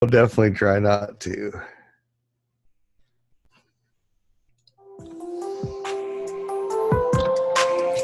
I'll definitely try not to.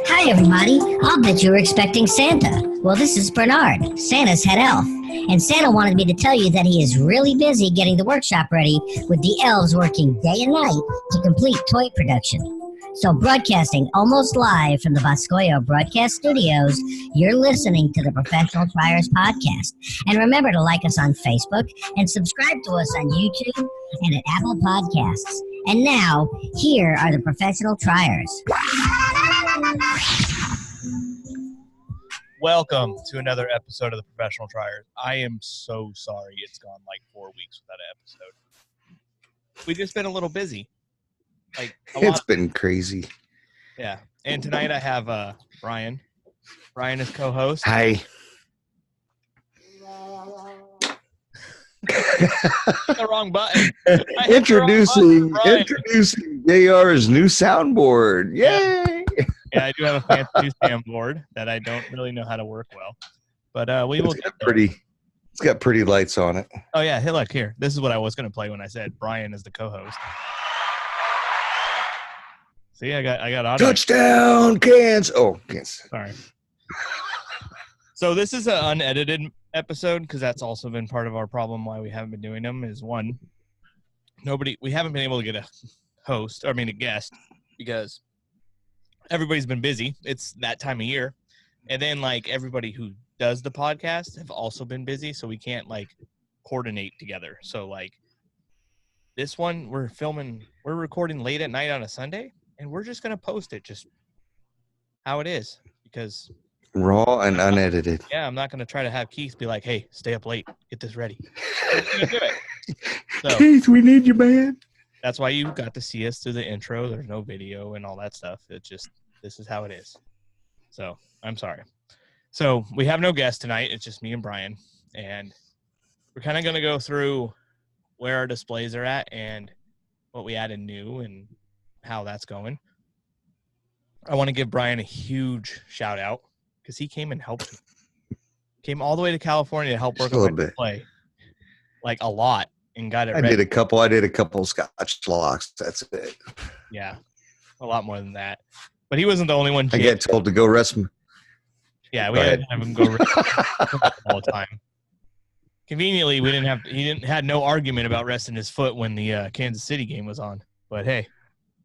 Hi, everybody. I'll bet you were expecting Santa. Well, this is Bernard, Santa's head elf. And Santa wanted me to tell you that he is really busy getting the workshop ready with the elves working day and night to complete toy production. So broadcasting almost live from the Boscoyo Broadcast Studios, you're listening to the Professional Triers Podcast. And remember to like us on Facebook and subscribe to us on YouTube and at Apple Podcasts. And now, here are the Professional Triers. Welcome to another episode of the Professional Triers. I am so sorry it's gone like 4 weeks without an episode. We've just been a little busy. It's been crazy. Yeah. And tonight I have Brian. Brian is co-host. Hi. The wrong button. Introducing JR's new soundboard. Yay! Yeah, I do have a fancy new soundboard that I don't really know how to work well. But we will get there. It's got pretty lights on it. Oh yeah, hey look here. This is what I was gonna play when I said Brian is the co-host. See, I got audio. Touchdown, Kansas. Oh, Kansas. Sorry. So this is an unedited episode because that's also been part of our problem why we haven't been doing them is one, we haven't been able to get a guest because everybody's been busy. It's that time of year. And then like everybody who does the podcast have also been busy. So we can't like coordinate together. So like this one we're recording late at night on a Sunday and we're just going to post it just how it is because raw and unedited. Yeah, I'm not going to try to have Keith be like, hey, stay up late. Get this ready. You do it. So, Keith, we need you, man. That's why you got to see us through the intro. There's no video and all that stuff. It's just, this is how it is. So, I'm sorry. So, we have no guest tonight. It's just me and Brian. And we're kind of going to go through where our displays are at and what we added new and how that's going. I want to give Brian a huge shout out. Because he came and helped me. Came all the way to California to help work on my display. Like a lot. And got it ready. I did a couple Scotch locks. That's it. Yeah. A lot more than that. But he wasn't the only one. I get told to go rest. Yeah, we had to have him go rest all the time. Conveniently, he had no argument about resting his foot when the Kansas City game was on. But hey.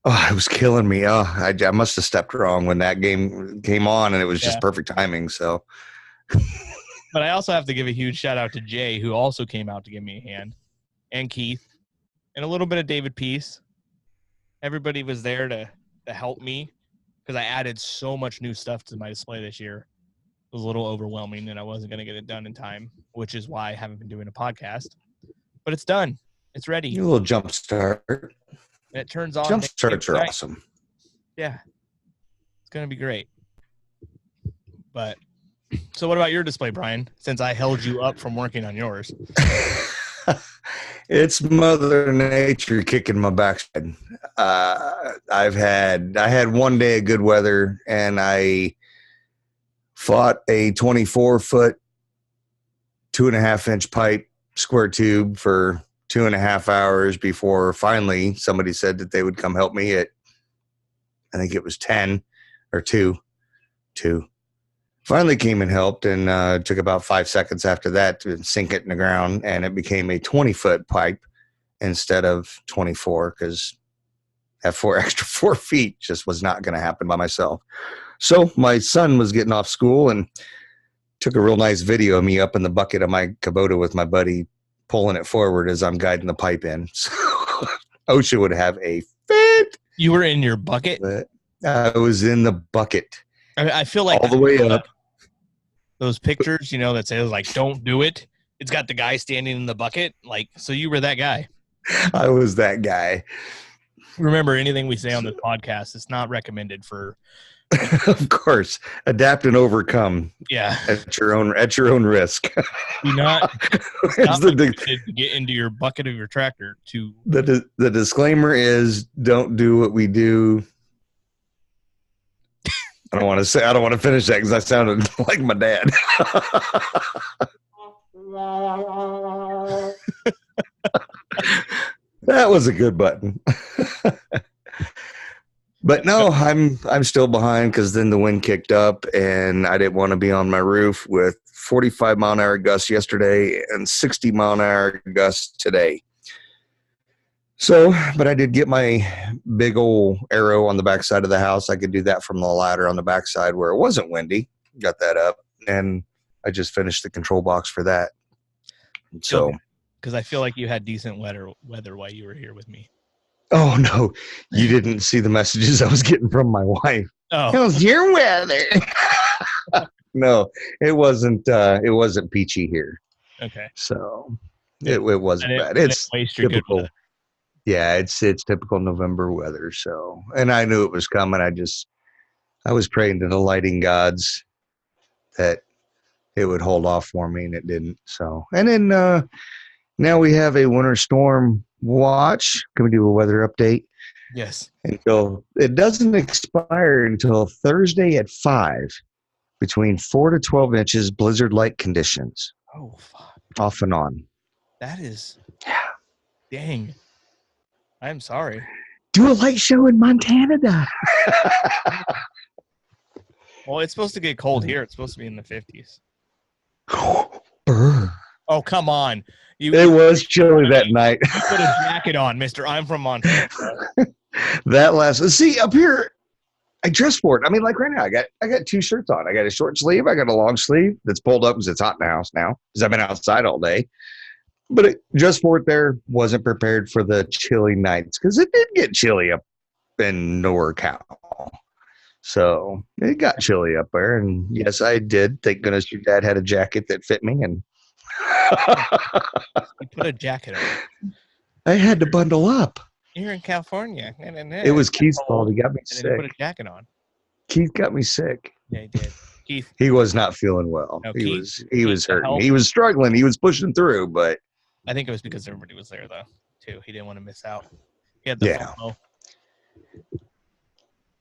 Oh, it was killing me. Oh, I must have stepped wrong when that game came on, and it was just perfect timing. So, but I also have to give a huge shout out to Jay, who also came out to give me a hand, and Keith, and a little bit of David Peace. Everybody was there to help me because I added so much new stuff to my display this year. It was a little overwhelming, and I wasn't going to get it done in time, which is why I haven't been doing a podcast. But it's done. It's ready. A little jump start. And it turns on. Jump starts are awesome. Yeah. It's going to be great. But, so what about your display, Brian, since I held you up from working on yours? It's Mother Nature kicking my backside. I had one day of good weather, and I fought a 24-foot, 2.5-inch pipe square tube for 2.5 hours before finally somebody said that they would come help me at, I think it was 10 or 2. Finally came and helped, and took about 5 seconds after that to sink it in the ground, and it became a 20-foot pipe instead of 24 because that 4 feet just was not going to happen by myself. So my son was getting off school and took a real nice video of me up in the bucket of my Kubota with my buddy pulling it forward as I'm guiding the pipe in. So OSHA would have a fit. You were in your bucket? But I was in the bucket. I feel like all the way up. Those pictures, that say like, don't do it. It's got the guy standing in the bucket. Like, so you were that guy. I was that guy. Remember, anything we say on this podcast is not recommended for. Of course, adapt and overcome. Yeah, at your own risk. Do not to get into your bucket of your tractor. The disclaimer is: don't do what we do. I don't want to finish that because I sounded like my dad. That was a good button. But no, I'm still behind because then the wind kicked up and I didn't want to be on my roof with 45-mile-an-hour gusts yesterday and 60-mile-an-hour gusts today. So, but I did get my big old arrow on the backside of the house. I could do that from the ladder on the backside where it wasn't windy. Got that up, and I just finished the control box for that. So, because I feel like you had decent weather while you were here with me. Oh no, you didn't see the messages I was getting from my wife. Oh, how's your weather? No, it wasn't. It wasn't peachy here. Okay, so it wasn't bad. It's typical. Yeah, it's typical November weather. So, and I knew it was coming. I was praying to the lighting gods that it would hold off for me, and it didn't. So, and then now we have a winter storm watch. Can we do a weather update? Yes. Until it doesn't expire until Thursday at 5, between 4 to 12 inches, blizzard-like conditions. Oh, fuck. Off and on. That is. Yeah. Dang. I'm sorry. Do a light show in Montana. Well, it's supposed to get cold here. It's supposed to be in the 50s. Oh, come on. It was chilly that night. You put a jacket on, mister. I'm from Montana. That last. See, up here, I dress for it. I mean, like right now, I got 2 shirts on. I got a short sleeve. I got a long sleeve that's pulled up because it's hot in the house now because I've been outside all day. But dress for it there, wasn't prepared for the chilly nights because it did get chilly up in NorCal. So it got chilly up there. And yes, I did. Thank goodness your dad had a jacket that fit me. And you put a jacket on. I had to bundle up. You're in California. It was Keith's fault. He got me sick. And put a jacket on. Keith got me sick. Yeah, he did. Keith. He was not feeling well. No, he was hurting. He was struggling. He was pushing through, but I think it was because everybody was there though, too. He didn't want to miss out. He had the FOMO.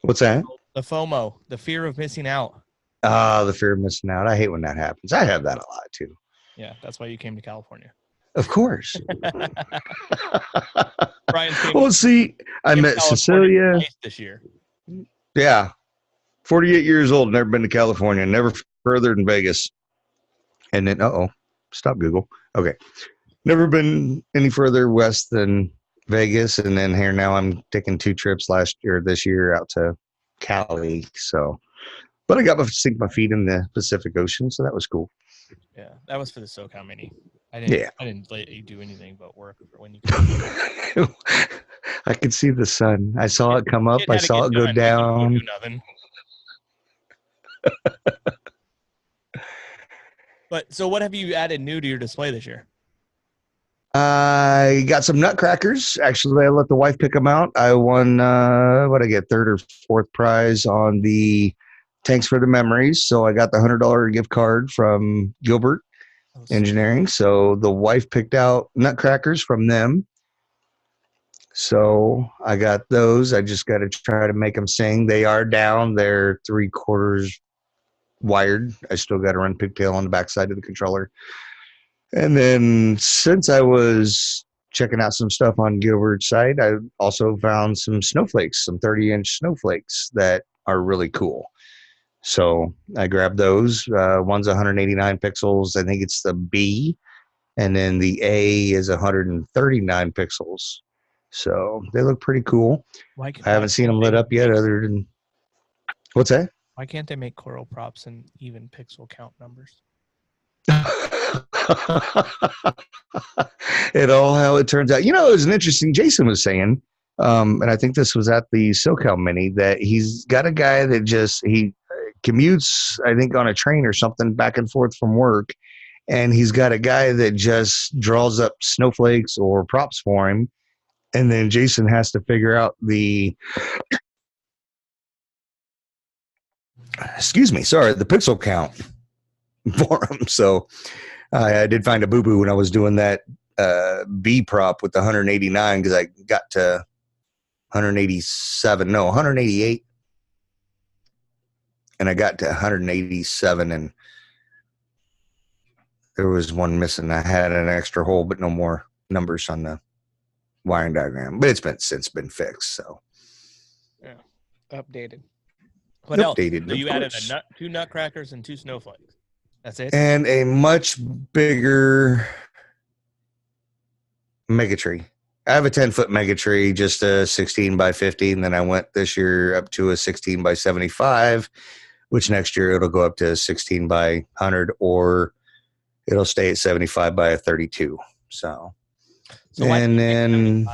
What's that? The FOMO, the fear of missing out. The fear of missing out. I hate when that happens. I have that a lot too. Yeah, that's why you came to California. Of course. Well, see, I met Cecilia this year. Yeah. 48 years old, never been to California, never further than Vegas. And then, stop Google. Okay. Never been any further west than Vegas. And then here now I'm taking 2 trips this year out to Cali. So, but I got to sink my feet in the Pacific Ocean. So that was cool. Yeah. That was for the SoCal Mini. I didn't let you do anything but work for when you came. I could see the sun. I saw it come up. I saw it go down. Do nothing. But so what have you added new to your display this year? I got some nutcrackers. Actually, I let the wife pick them out. I won, what I get, 3rd or 4th prize on the Tanks for the Memories. So I got the $100 gift card from Gilbert Engineering. So the wife picked out nutcrackers from them. So I got those. I just got to try to make them sing. They are down. They're 3/4 wired. I still got to run pigtail on the backside of the controller. And then since I was checking out some stuff on Gilbert's site, I also found some snowflakes, some 30-inch snowflakes that are really cool. So I grabbed those. One's 189 pixels. I think it's the B. And then the A is 139 pixels. So they look pretty cool. I haven't seen them lit up yet other than... What's that? Why can't they make coral props and even pixel count numbers? How it turns out. You know, it was an interesting... Jason was saying, and I think this was at the SoCal Mini, that he's got a guy that he commutes, I think, on a train or something back and forth from work. And he's got a guy that just draws up snowflakes or props for him. And then Jason has to figure out the pixel count for him. So I did find a boo-boo when I was doing that B prop with the 189 because I got to 188. And I got to 187 and there was one missing. I had an extra hole, but no more numbers on the wiring diagram. But it's since been fixed. So Yeah, updated. What else? Updated, So you of added course. two nutcrackers and 2 snowflakes. That's it. And a much bigger mega tree. I have a 10-foot mega tree, just a 16 by 50. And then I went this year up to a 16 by 75, which next year it'll go up to 16 by 100, or it'll stay at 75 by a 32. So why and then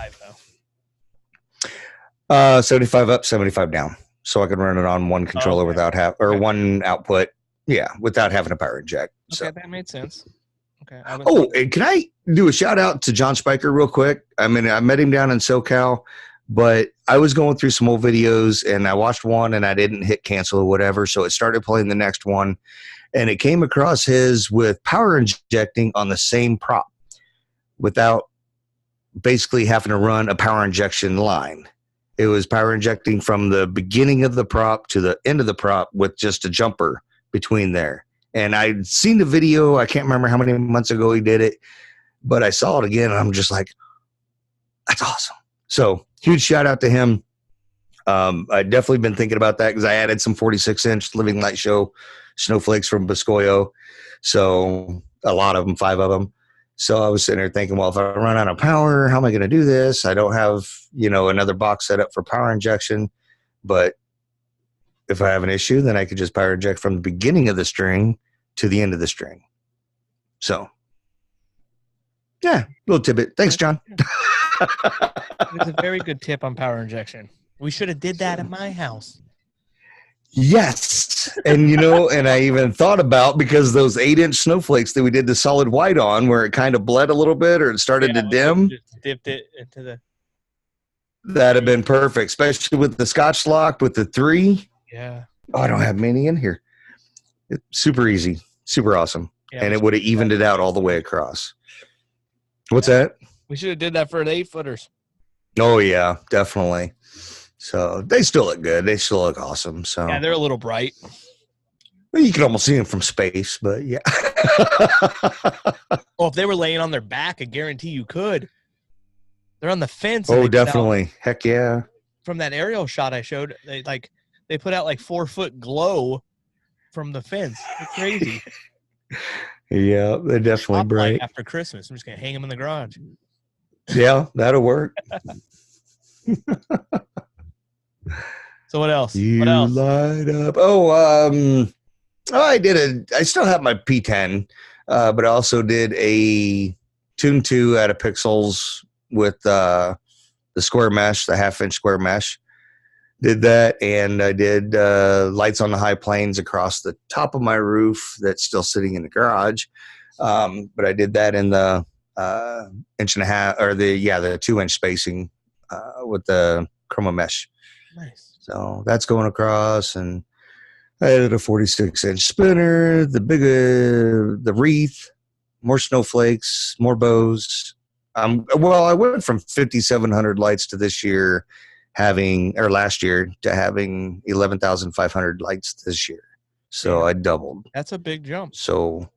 75 up, 75 down. So I can run it on one controller without one output. Yeah, without having a power inject. Okay, that made sense. Okay. And can I do a shout out to John Spiker real quick? I mean, I met him down in SoCal, but I was going through some old videos and I watched one and I didn't hit cancel or whatever. So it started playing the next one and it came across his with power injecting on the same prop without basically having to run a power injection line. It was power injecting from the beginning of the prop to the end of the prop with just a jumper between there. And I'd seen the video. I can't remember how many months ago he did it, but I saw it again and I'm just like, that's awesome. So huge shout out to him. I've definitely been thinking about that because I added some 46-inch Living Light Show snowflakes from Biscoyo. So a lot of them, 5 of them. So I was sitting there thinking, well, if I run out of power, how am I going to do this? I don't have, another box set up for power injection, but if I have an issue, then I could just power inject from the beginning of the string to the end of the string. So, yeah, little tidbit. Thanks, John. It's a very good tip on power injection. We should have did that at my house. Yes. And, and I even thought about, because those 8-inch snowflakes that we did the solid white on, where it kind of bled a little bit or it started to dim. Just dipped it into the. That'd have been perfect, especially with the Scotch lock with the 3. Yeah. Oh, I don't have many in here. It's super easy, super awesome. Yeah, and it would have evened it out all the way across. What's that? We should have did that for the 8-footers. Oh, yeah, definitely. So they still look good. They still look awesome. So yeah, they're a little bright. Well, you can almost see them from space, but yeah. Well, if they were laying on their back, I guarantee you could. They're on the fence. Oh, definitely. Heck yeah. From that aerial shot I showed, they put out like 4-foot glow from the fence. It's crazy. Yeah, they're definitely bright. After Christmas, I'm just gonna hang them in the garage. Yeah, that'll work. So what else? You what else? Light up. I still have my P10, but I also did a Tune 2 out of Pixels with the square mesh, the 1/2-inch square mesh. Did that, and I did lights on the high planes across the top of my roof that's still sitting in the garage. But I did that in the 1.5 or the 2-inch spacing with the chroma mesh. Nice. So that's going across, and I added a 46-inch spinner, the wreath, more snowflakes, more bows. I went from 5,700 lights to last year to having 11,500 lights this year. So I doubled. That's a big jump. So,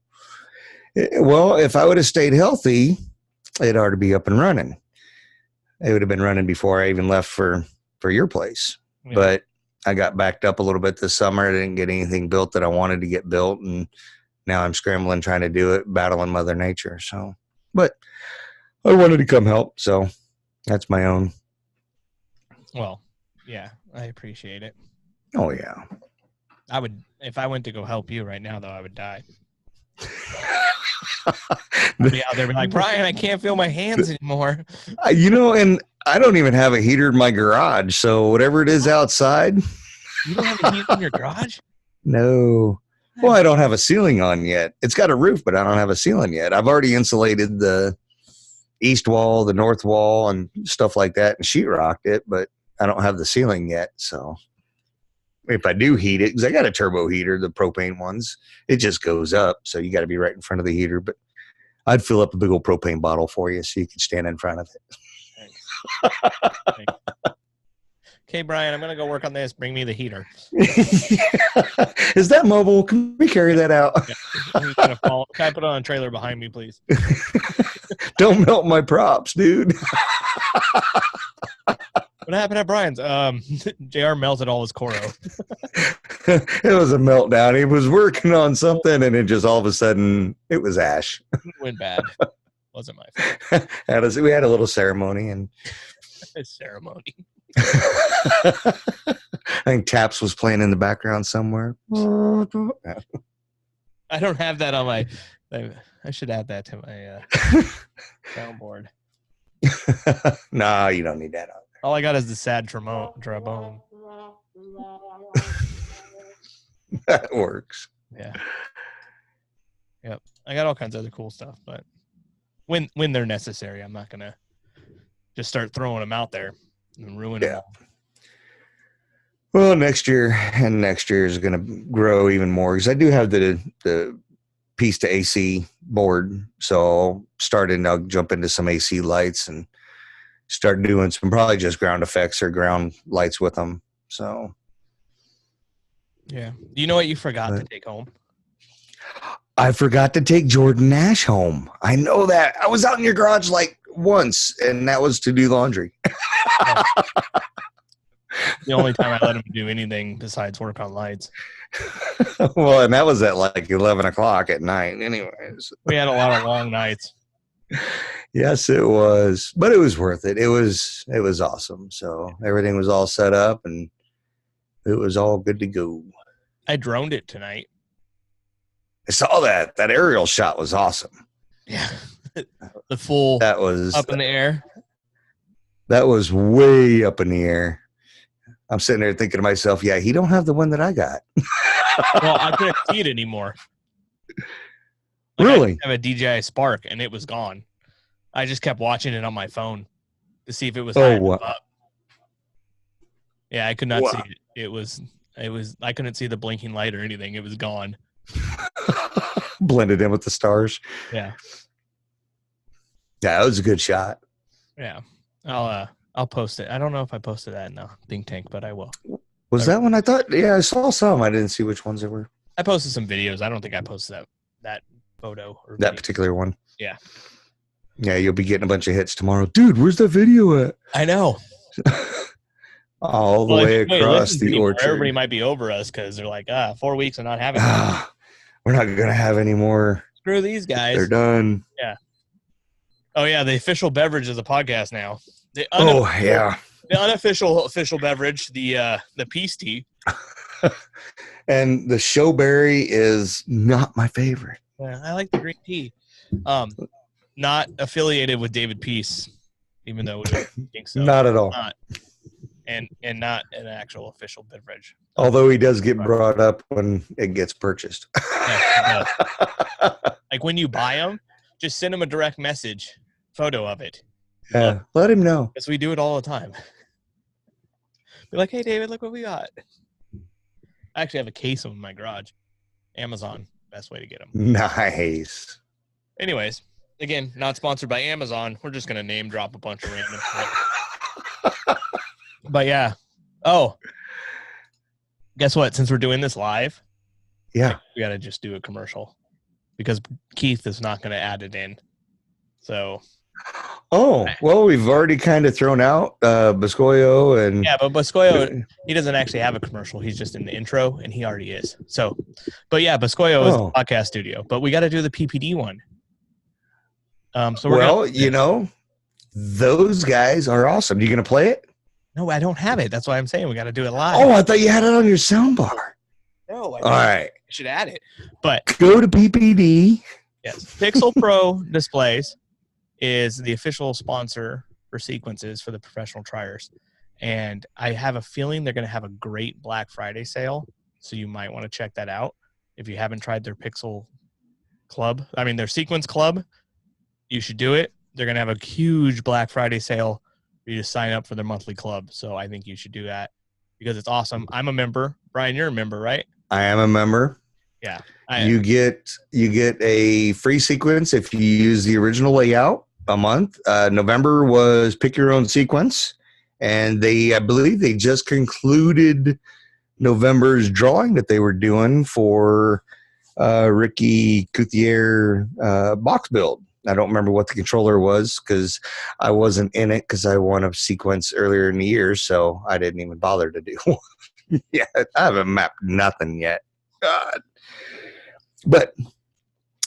if I would have stayed healthy, it ought to be up and running. It would have been running before I even left for your place. Yeah. But I got backed up a little bit this summer. I didn't get anything built that I wanted to get built. And now I'm scrambling, trying to do it, battling Mother Nature. So, but I wanted to come help. So that's my own. Well, yeah, I appreciate it. Oh, yeah. I would, if I went to go help you right now, though, I would die. I'd be out there like, Brian, I can't feel my hands anymore. And I don't even have a heater in my garage. So whatever it is outside. You don't have a heater in your garage? No. Well, I don't have a ceiling on yet. It's got a roof, but I don't have a ceiling yet. I've already insulated the east wall, the north wall, and stuff like that, and sheetrocked it, but I don't have the ceiling yet. So if I do heat it, because I got a turbo heater, the propane ones, it just goes up. So you got to be right in front of the heater. But I'd fill up a big old propane bottle for you so you can stand in front of it. Thanks. Okay, Brian, I'm gonna go work on this. Bring me the heater. Is that mobile? Can we carry that out? Yeah. He's gonna fall. Can I put it on a trailer behind me, please? Don't melt my props, dude. What happened at Brian's? JR melted all his Coro. It was a meltdown. He was working on something, and it just all of a sudden it was ash. It went bad. Wasn't my fault. We had a little ceremony, and Ceremony. I think Taps was playing in the background somewhere. I don't have that on my. I should add that to my soundboard. No, you don't need that on. All I got is the sad trombone. That works. Yeah. Yep. I got all kinds of other cool stuff, but when they're necessary, I'm not gonna just start throwing them out there and ruin them. Well, next year is going to grow even more because I do have the piece to AC board, so I'll jump into some AC lights and start doing some probably just ground effects or ground lights with them. So, yeah. You know what you forgot to take home? I forgot to take Jordan Nash home. I know that. I was out in your garage like once, and that was to do laundry. The only time I let him do anything besides work on lights. Well, and that was at like 11 o'clock at night anyways. We had a lot of long nights. Yes, it was, but it was worth it. It was awesome. So everything was all set up and it was all good to go. I droned it tonight. I saw that. That aerial shot was awesome. Yeah. The full that was up in the air. That was way up in the air. I'm sitting there thinking to myself, yeah, he don't have the one that I got. Well, I couldn't see it anymore. Really? I have a DJI Spark, and it was gone. I just kept watching it on my phone to see if it was up. Yeah, I could not see it. It was. I couldn't see the blinking light or anything. It was gone. Blended in with the stars. Yeah. Yeah, that was a good shot. Yeah. I'll post it. I don't know if I posted that in the Think Tank, but I will. Was that one? I thought, yeah, I saw some. I didn't see which ones they were. I posted some videos. I don't think I posted that photo. Or that particular one. Yeah. Yeah, you'll be getting a bunch of hits tomorrow. Dude, where's the video at? I know. All the way across the orchard. Everybody might be over us because they're like, 4 weeks of not having we're not going to have any more. Screw these guys. They're done. Yeah. Oh, yeah, the official beverage is a podcast now. The unofficial official beverage, the peace tea. And the showberry is not my favorite. Yeah, I like the green tea. Not affiliated with David Peace, even though we don't think so. Not at all. And not an actual official beverage. Although he does get brought up when it gets purchased. Yeah, like when you buy them, just send him a direct message, photo of it. Yeah, let him know. Because we do it all the time. Be like, hey, David, look what we got. I actually have a case of them in my garage. Amazon, best way to get them. Nice. Anyways, again, not sponsored by Amazon. We're just going to name drop a bunch of random stuff. But yeah. Oh, guess what? Since we're doing this live, yeah, we got to just do a commercial because Keith is not going to add it in. So. Oh, well, we've already kind of thrown out Boscoyo and. Yeah, but Boscoyo, he doesn't actually have a commercial. He's just in the intro, and he already is. So, but yeah, Boscoyo is the podcast studio, but we got to do the PPD one. Those guys are awesome. You going to play it? No, I don't have it. That's why I'm saying we got to do it live. Oh, I thought you had it on your soundbar. No, all right. I should add it. But go to PPD. Yes, Pixel Pro Displays is the official sponsor for sequences for the professional triers. And I have a feeling they're going to have a great Black Friday sale. So you might want to check that out. If you haven't tried their Pixel Club, their Sequence Club, you should do it. They're going to have a huge Black Friday sale for you to sign up for their monthly club. So I think you should do that because it's awesome. I'm a member. Brian, you're a member, right? I am a member. Yeah. You get a free sequence if you use the original layout a month. November was pick your own sequence, And I believe they just concluded November's drawing that they were doing for Ricky Couthier box build. I don't remember what the controller was because I wasn't in it because I won a sequence earlier in the year, so I didn't even bother to do one. Yeah, I haven't mapped nothing yet. God. But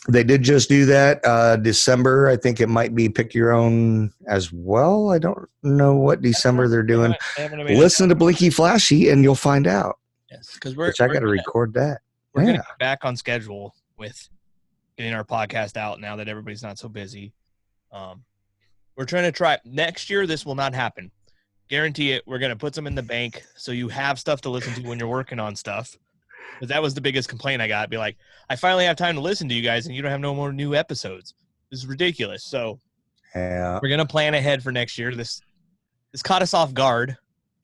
they did just do that. December, I think it might be pick your own as well. I don't know what December they're doing. Listen to Blinky Flashy and you'll find out. Yes, because I got to record that. We're going to get back on schedule with getting our podcast out now that everybody's not so busy. We're trying to try next year. This will not happen. Guarantee it. We're going to put some in the bank so you have stuff to listen to when you're working on stuff. Because that was the biggest complaint I got. Be like, I finally have time to listen to you guys, and you don't have no more new episodes. This is ridiculous. So we're going to plan ahead for next year. This caught us off guard.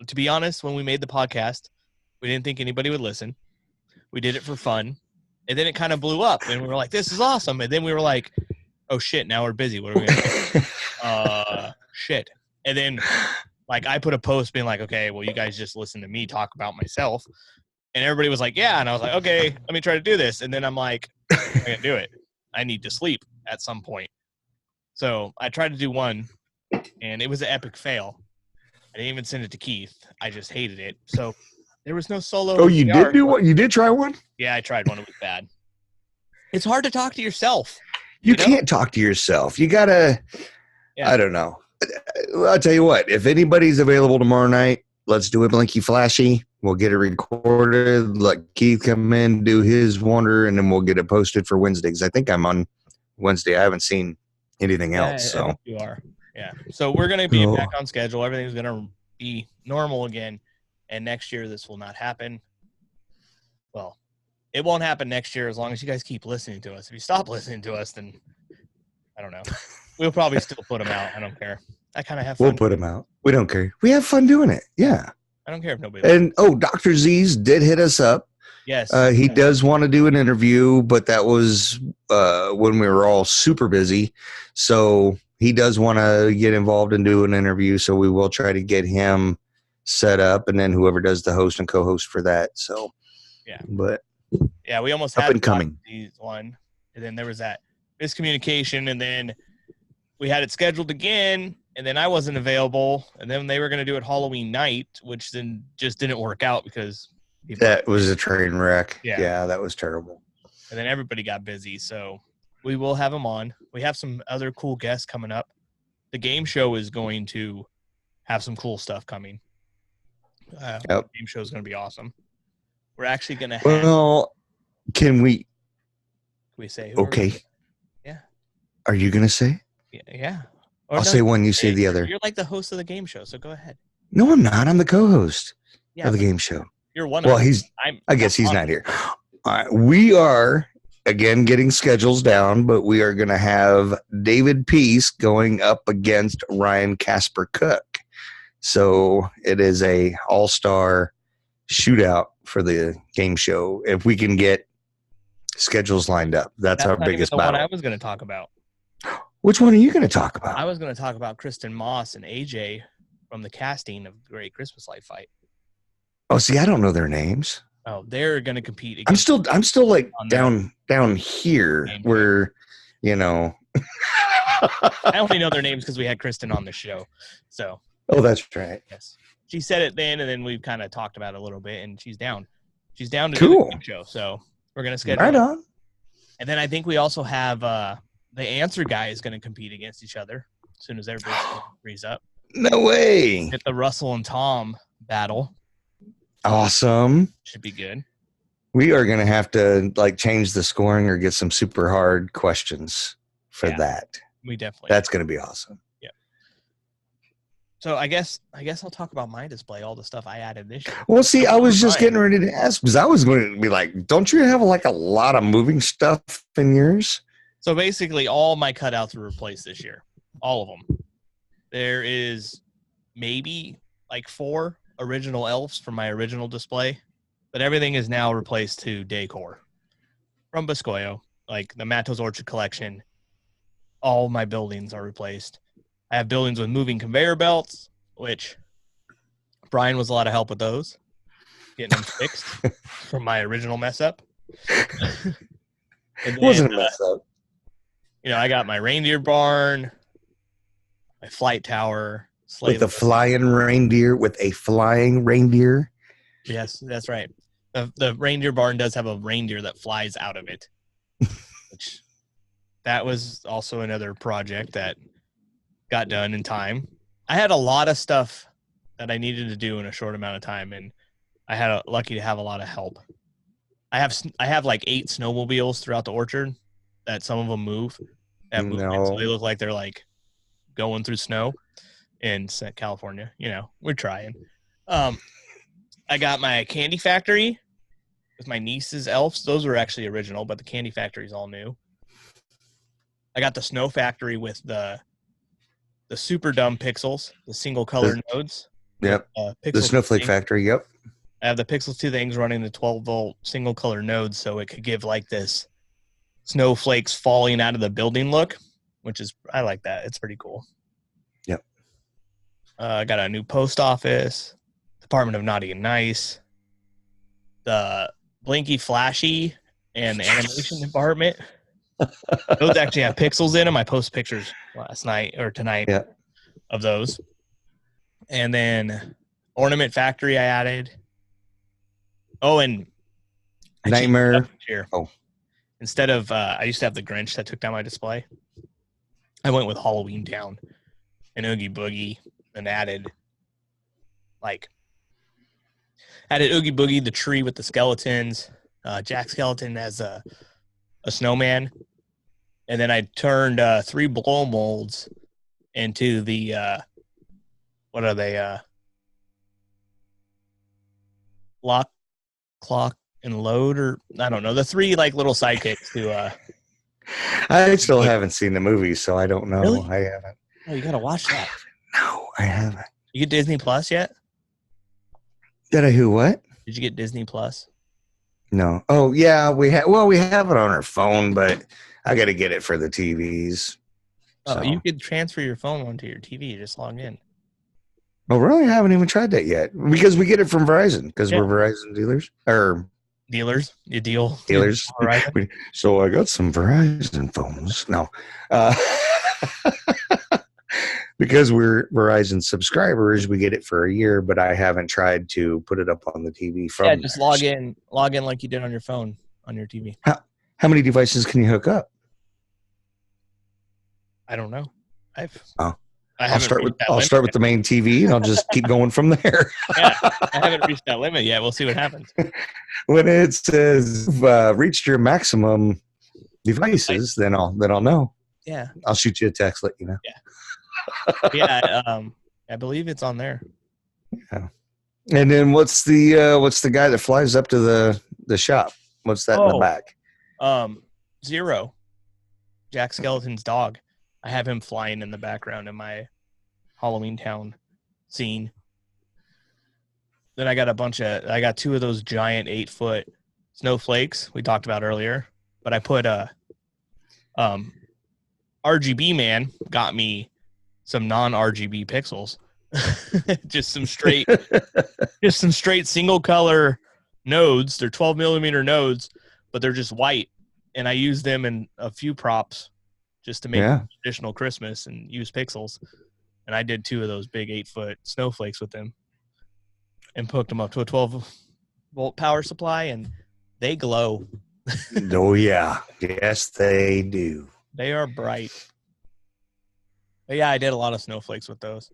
To be honest, when we made the podcast, we didn't think anybody would listen. We did it for fun. And then it kind of blew up. And we were like, this is awesome. And then we were like, oh, shit, now we're busy. What are we going to do? Shit. And then, like, I put a post being like, okay, well, you guys just listen to me talk about myself. And everybody was like, yeah. And I was like, okay, let me try to do this. And then I'm like, I can't do it. I need to sleep at some point. So I tried to do one, and it was an epic fail. I didn't even send it to Keith. I just hated it. So there was no solo. Oh, you did do one? You did try one? Yeah, I tried one. It was bad. It's hard to talk to yourself. You can't talk to yourself. You got to, I don't know. I'll tell you what. If anybody's available tomorrow night, let's do a Blinky Flashy. We'll get it recorded. Let Keith come in, do his wonder, and then we'll get it posted for Wednesday. Because I think I'm on Wednesday. I haven't seen anything else. I think you are. Yeah. So we're going to be back on schedule. Everything's going to be normal again. And next year, this will not happen. Well, it won't happen next year as long as you guys keep listening to us. If you stop listening to us, then I don't know. We'll probably still put them out. I don't care. I kind of have fun. We'll put them out. We don't care. We have fun doing it. Yeah. I don't care if nobody. And Dr. Z's did hit us up. Yes. He does want to do an interview, but that was when we were all super busy. So he does want to get involved and do an interview. So we will try to get him set up, and then whoever does the host and co-host for that. So yeah. But yeah, we almost up had and coming one, and then there was that miscommunication, and then we had it scheduled again. And then I wasn't available, and then they were going to do it Halloween night, which then just didn't work out because that was a train wreck. Yeah, that was terrible. And then everybody got busy, so we will have them on. We have some other cool guests coming up. The game show is going to have some cool stuff coming. The game show is going to be awesome. We're actually going to have. Well, can we say? Okay. Yeah. Are you going to say? Yeah. I'll say one, you say the other. You're like the host of the game show, so go ahead. No, I'm not. I'm the co-host of the game show. You're one of them. I guess he's not here. All right. We are, again, getting schedules down, but we are going to have David Peace going up against Ryan Casper Cook. So it is a all-star shootout for the game show. If we can get schedules lined up, that's our biggest battle. What I was going to talk about. Which one are you going to talk about? I was going to talk about Kristen Moss and AJ from the casting of Great Christmas Light Fight. Oh, see, I don't know their names. Oh, they're going to compete. I'm still like down here where, I only know their names because we had Kristen on the show. So. Oh, that's right. Yes. She said it then, and then we've kind of talked about it a little bit, and she's down. She's down to do the game show. So we're going to schedule right on. And then I think we also have the answer guy is going to compete against each other as soon as everybody frees up. No way. Get the Russell and Tom battle. Awesome. Should be good. We are going to have to change the scoring or get some super hard questions for that. We definitely. That's going to be awesome. Yeah. So I guess I'll talk about my display, all the stuff I added this year. Well, see, I was just getting ready to ask because I was going to be like, don't you have a lot of moving stuff in yours? So basically, all my cutouts were replaced this year. All of them. There is maybe 4 original elves from my original display, but everything is now replaced to decor from Biscoyo, like the Matos Orchard collection. All my buildings are replaced. I have buildings with moving conveyor belts, which Brian was a lot of help with those, getting them fixed from my original mess up. And It wasn't a mess up. I got my reindeer barn, my flight tower, sleigh With a lift. flying reindeer. Yes, that's right. The reindeer barn does have a reindeer that flies out of it. Which that was also another project that got done in time. I had a lot of stuff that I needed to do in a short amount of time, and I had lucky to have a lot of help. I have like 8 snowmobiles throughout the orchard that some of them move. So they look like they're like going through snow in California. We're trying. I got my candy factory with my niece's elves. Those were actually original, but the candy factory is all new. I got the snow factory with the super dumb pixels, the single color nodes. Yep. The snowflake factory. Yep. I have the Pixels 2 things running the 12-volt single color nodes, so it could give like this snowflakes falling out of the building look, I like that. It's pretty cool. Yep. I got a new post office, Department of Naughty and Nice, the Blinky Flashy, and the animation department. Those actually have pixels in them. I post pictures tonight of those. And then Ornament Factory I added. Oh, and Nightmare. Here. Oh. Instead of, I used to have the Grinch that took down my display. I went with Halloween Town and Oogie Boogie and added Oogie Boogie, the tree with the skeletons, Jack Skeleton as a snowman. And then I turned 3 blow molds into the, what are they? Lock, clock, and load, or I don't know. The 3 like little sidekicks to. I still haven't seen the movie, so I don't know. Really? I haven't. Oh, you gotta watch that. No, I haven't. You get Disney Plus yet? Did I who what? Did you get Disney Plus? No. Oh yeah, we have it on our phone, but I got to get it for the TVs. Oh, you could transfer your phone onto your TV. Just log in. Oh, really? I haven't even tried that yet because we get it from Verizon because we're Verizon dealers or dealers. You deal dealers. So I got some Verizon phones. No, because we're Verizon subscribers, we get it for a year. But I haven't tried to put it up on the TV from. Yeah, just log in like you did on your phone on your TV. How many devices can you hook up? I don't know. I'll start with the main TV and I'll just keep going from there. Yeah, I haven't reached that limit yet. We'll see what happens. When it says reached your maximum devices, then I'll know. Yeah, I'll shoot you a text, let you know. Yeah, I believe it's on there. Yeah. And then what's the guy that flies up to the shop? What's that in the back? Zero. Jack Skeleton's dog. I have him flying in the background in my Halloween Town scene. Then I got 2 of those giant 8-foot snowflakes we talked about earlier. But I put RGB man got me some non-RGB pixels. just some straight single color nodes. They're 12 millimeter nodes, but they're just white. And I use them in a few props just to make traditional Christmas and use pixels. And I did 2 of those big 8-foot snowflakes with them and hooked them up to a 12-volt power supply, and they glow. Oh, yeah. Yes, they do. They are bright. But yeah, I did a lot of snowflakes with those.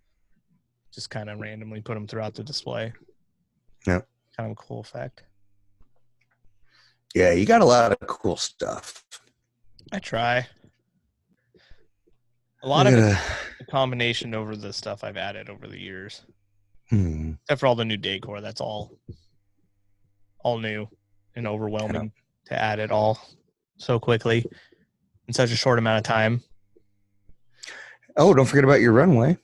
Just kind of randomly put them throughout the display. Yeah. Kind of a cool effect. Yeah, you got a lot of cool stuff. I try. A lot of it's a combination over the stuff I've added over the years. Except for all the new decor. That's all new and overwhelming to add it all so quickly in such a short amount of time. Oh, don't forget about your runway.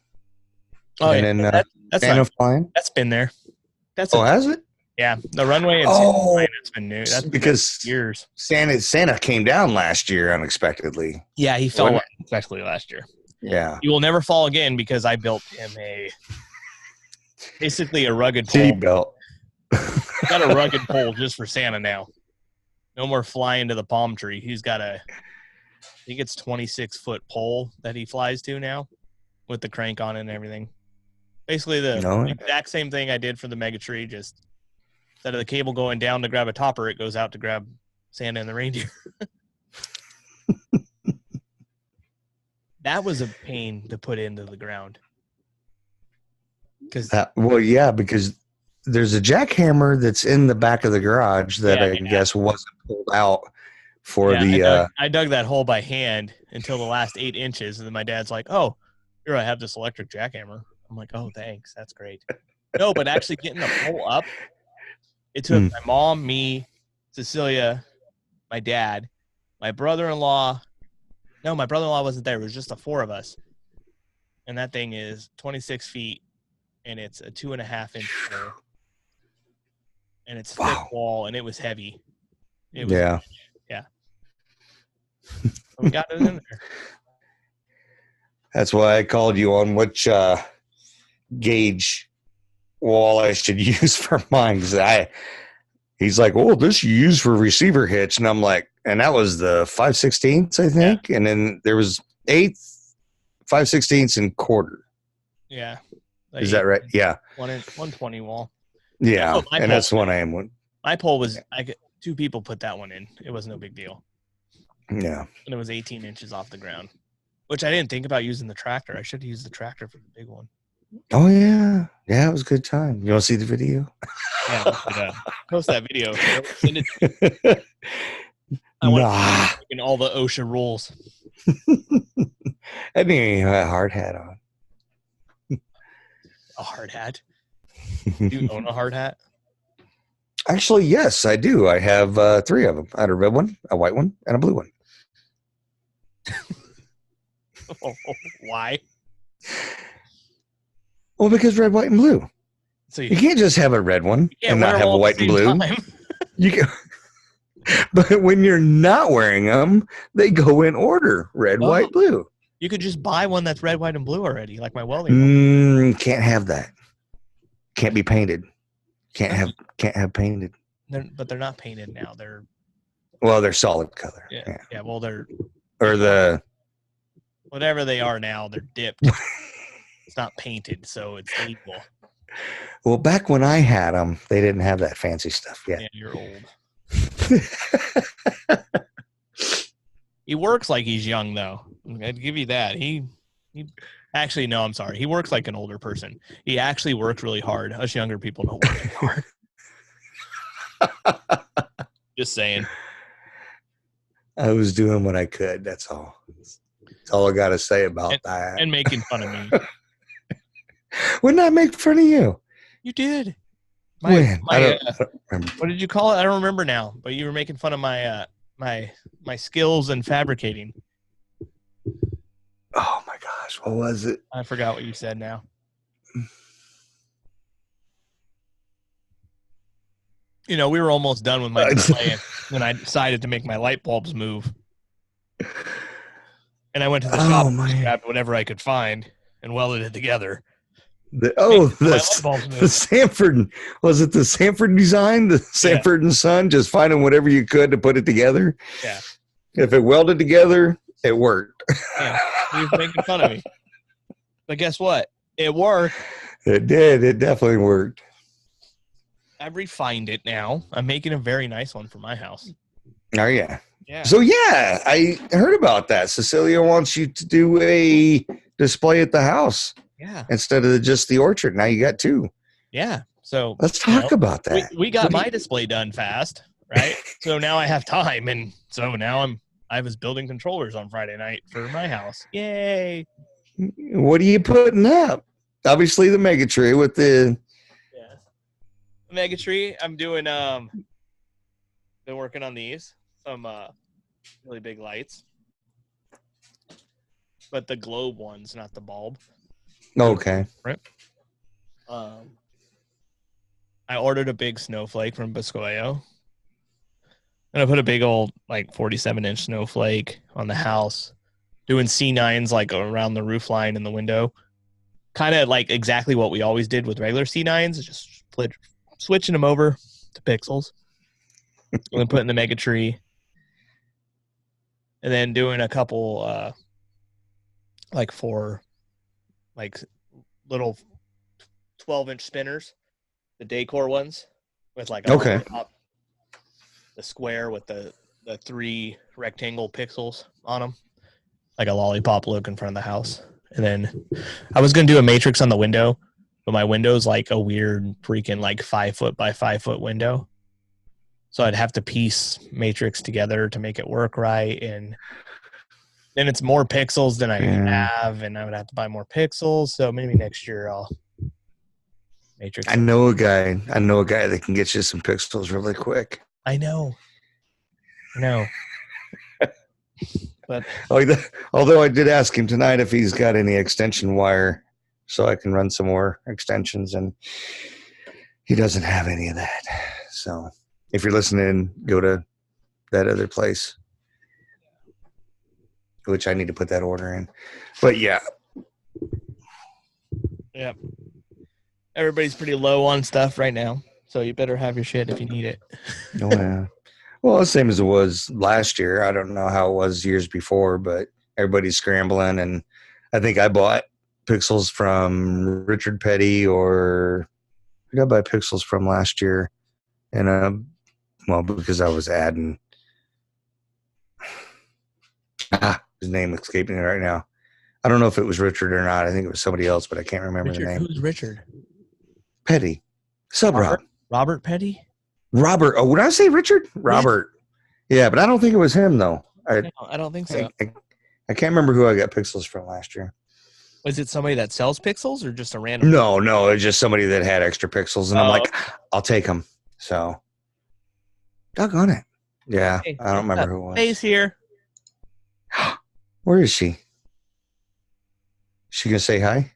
Oh, and yeah. Then That's flying. That's been there. Has it? Yeah, the runway and flying has been new. That's because years. Santa came down last year unexpectedly. Yeah, he fell unexpectedly last year. Yeah. He will never fall again because I built him a Basically a rugged pole. Seatbelt. Got a rugged pole just for Santa now. No more flying to the palm tree. He's got I think it's 26-foot pole that he flies to now with the crank on it and everything. Basically the exact same thing I did for the mega tree, just instead of the cable going down to grab a topper, it goes out to grab Santa and the reindeer. That was a pain to put into the ground. Because there's a jackhammer that's in the back of the garage that I guess wasn't pulled out for I dug that hole by hand until the last 8 inches, and then my dad's like, "Oh, here I have this electric jackhammer." I'm like, "Oh, thanks, that's great." No, but actually getting the pole up, it took my mom, me, Cecilia, my dad, my brother-in-law. No, my brother-in-law wasn't there. It was just the 4 of us, and that thing is 26 feet, and it's a 2.5-inch pole. And it's thick wall, and it was heavy. It was heavy. Yeah. We got it in there. That's why I called you on which gauge wall I should use for mine. Because he's like, "Oh, this you use for receiver hitch," and I'm like, and that was the 5/16, I think, and then there was 1/8, 5/16, and quarter. Yeah. Is that right? Yeah. 120 wall. Yeah, and that's one I am one. My pole was 2 people put that one in. It was no big deal. Yeah. And it was 18 inches off the ground, which I didn't think about using the tractor. I should have used the tractor for the big one. Oh, yeah. Yeah, it was a good time. You want to see the video? Yeah, post that video. Send it to me. I want to in all the OSHA rules. I didn't even have a hard hat on. A hard hat? Do you own a hard hat? Actually, yes, I do. I have 3 of them. I had a red one, a white one, and a blue one. Why? Well, because red, white, and blue. So you can't just have a red one and not have a white and blue. You can, but when you're not wearing them, they go in order: red, white, blue. You could just buy one that's red, white, and blue already, like my welding one. Can't have that. Can't be painted. Can't have painted. But they're not painted now. They're solid color. Yeah. Well, they're whatever they are now. They're dipped. It's not painted, so it's legal. Well, back when I had them, they didn't have that fancy stuff yet. Yeah, you're old. He works like he's young, though. I'd give you that. He actually, no, I'm sorry. He works like an older person. He actually works really hard. Us younger people don't work hard. Just saying. I was doing what I could. That's all. That's all I got to say about that. And making fun of me. When did I make fun of you? You did. When? I don't remember. What did you call it? I don't remember now. But you were making fun of my my skills in fabricating. Oh my gosh, what was it? I forgot what you said now. We were almost done with my display when I decided to make my light bulbs move. And I went to the shop and grabbed whatever I could find and welded it together. The Sanford, was it the Sanford design? The Sanford and Son, just finding whatever you could to put it together? Yeah. If it welded together, it worked. Yeah. He was making fun of me. But guess what? It worked. It did. It definitely worked. I've refined it now. I'm making a very nice one for my house. Oh, yeah. Yeah. So, yeah, I heard about that. Cecilia wants you to do a display at the house. Yeah. Instead of just the orchard. Now you got 2. Yeah. So let's talk about that. We got my display done fast, right? So now I have time. And so now I was building controllers on Friday night for my house. Yay. What are you putting up? Obviously the mega tree with the mega tree. I'm doing been working on these. Some really big lights. But the globe ones, not the bulb. Okay. Right. I ordered a big snowflake from Biscoyo. And I put a big old 47-inch snowflake on the house, doing C9s around the roof line in the window. kind of like exactly what we always did with regular C9s, just switching them over to pixels, and then putting the mega tree, and then doing a couple like 4 like little 12-inch spinners, the Daycore ones with like a lollipop, the square with the 3 rectangle pixels on them, like a lollipop look in front of the house. And then I was gonna do a matrix on the window, but my window's like a weird freaking like 5 foot by 5 foot window, so I'd have to piece matrix together to make it work right, and then it's more pixels than I have, and I would have to buy more pixels. So maybe next year I'll matrix. I know a guy that can get you some pixels really quick. I know. But although I did ask him tonight if he's got any extension wire so I can run some more extensions, and he doesn't have any of that. So if you're listening, go to that other place, which I need to put that order in. But yeah. Everybody's pretty low on stuff right now, so you better have your shit if you need it. Oh, yeah. Well, the same as it was last year. I don't know how it was years before, but everybody's scrambling. And I think I bought pixels from Richard Petty, or who did I buy pixels from last year? And well, because I was adding. His name escaping me right now. I don't know if it was Richard or not. I think it was somebody else, but I can't remember the name. Who's Richard? Petty. Rob. Robert Petty? Robert. Oh, would I say Richard? Robert. Yeah, but I don't think it was him, though. No, I don't think so. I can't remember who I got pixels from last year. Was it somebody that sells pixels or just a random? No. It's just somebody that had extra pixels, and I'm like, I'll take them. So, doggone it. Yeah, hey, I don't remember who it was. Faye's here. Where is she? Is she going to say hi?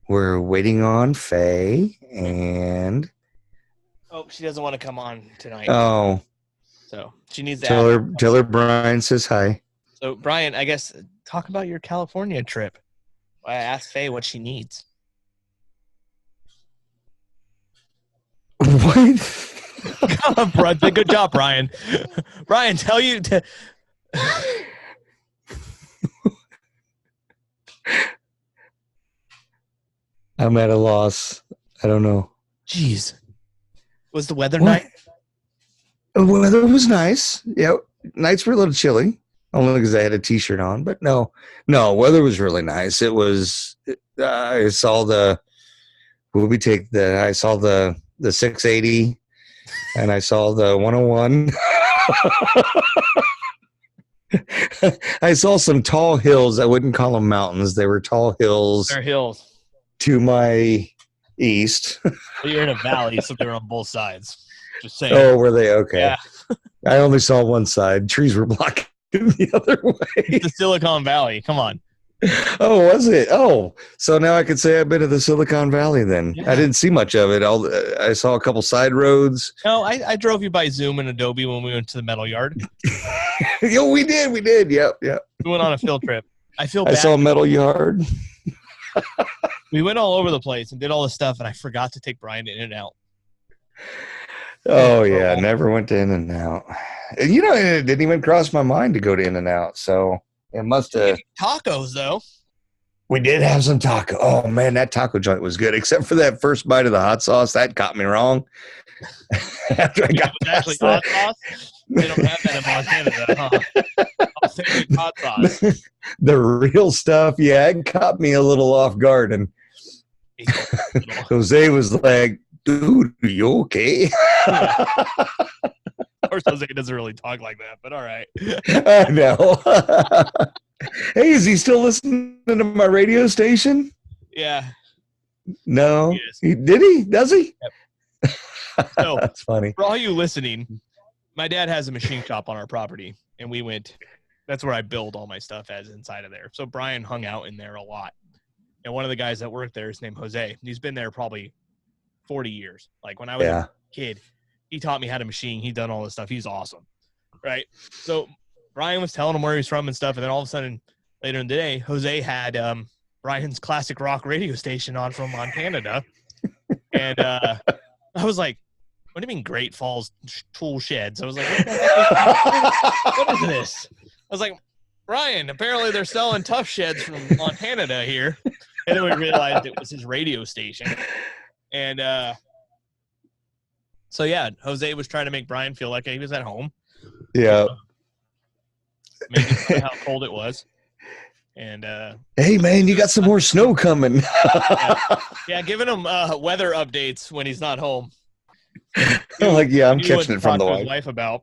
We're waiting on Faye, and... Oh, she doesn't want to come on tonight. Oh. So she needs to tell her Brian says hi. So, Brian, I guess, talk about your California trip. I asked Faye what she needs. What? Good job, Brian. Brian, tell you to... I'm at a loss. I don't know. Jeez. Was the weather nice? The weather was nice. Yeah, nights were a little chilly, only because I had a T-shirt on. But no, weather was really nice. It was. I saw the. I saw the 680, and I saw the 101. I saw some tall hills. I wouldn't call them mountains. They were tall hills. They're hills. To my east. Well, you're in a valley, so they're on both sides. Just saying. Oh, were they? Okay. Yeah. I only saw one side. Trees were blocking the other way. It's the Silicon Valley. Come on. Oh, was it? Oh, so now I could say I've been to the Silicon Valley then. Yeah. I didn't see much of it. I saw a couple side roads. No, I drove you by Zoom and Adobe when we went to the metal yard. Yo, we did. Yep. We went on a field trip. I feel bad. I saw a metal yard. We went all over the place and did all this stuff, and I forgot to take Brian to In-N-Out. Oh, yeah. Never went to In-N-Out. You know, it didn't even cross my mind to go to In-N-Out, so it must have. Tacos, though. We did have some taco. Oh, man, that taco joint was good, except for that first bite of the hot sauce. That caught me wrong. After I got actually hot sauce? They don't have that in Montana, huh? Authentic hot sauce. The real stuff, yeah, it caught me a little off guard. And Jose was like, dude, are you okay? Of course, Jose doesn't really talk like that, but all right. I know. Hey, is he still listening to my radio station? Yeah. No. Did he? Does he? Yep. So, that's funny. For all you listening, my dad has a machine shop on our property, and we went. That's where I build all my stuff as inside of there. So Brian hung out in there a lot. And one of the guys that worked there is named Jose. He's been there probably 40 years. Like when I was a kid, he taught me how to machine. He done all this stuff. He's awesome. Right. So Brian was telling him where he's from and stuff. And then all of a sudden later in the day, Jose had Brian's classic rock radio station on from Montana. And I was like, what do you mean Great Falls Tool Sheds? I was like, what is this? I was like, Brian, apparently they're selling tough sheds from Montana here. And then we realized it was his radio station. And so, yeah, Jose was trying to make Brian feel like he was at home. Yeah. Making fun of how cold it was. And hey, man, you got some more snow coming. yeah, giving him weather updates when he's not home. I'm like, yeah, I'm catching it from the wife about.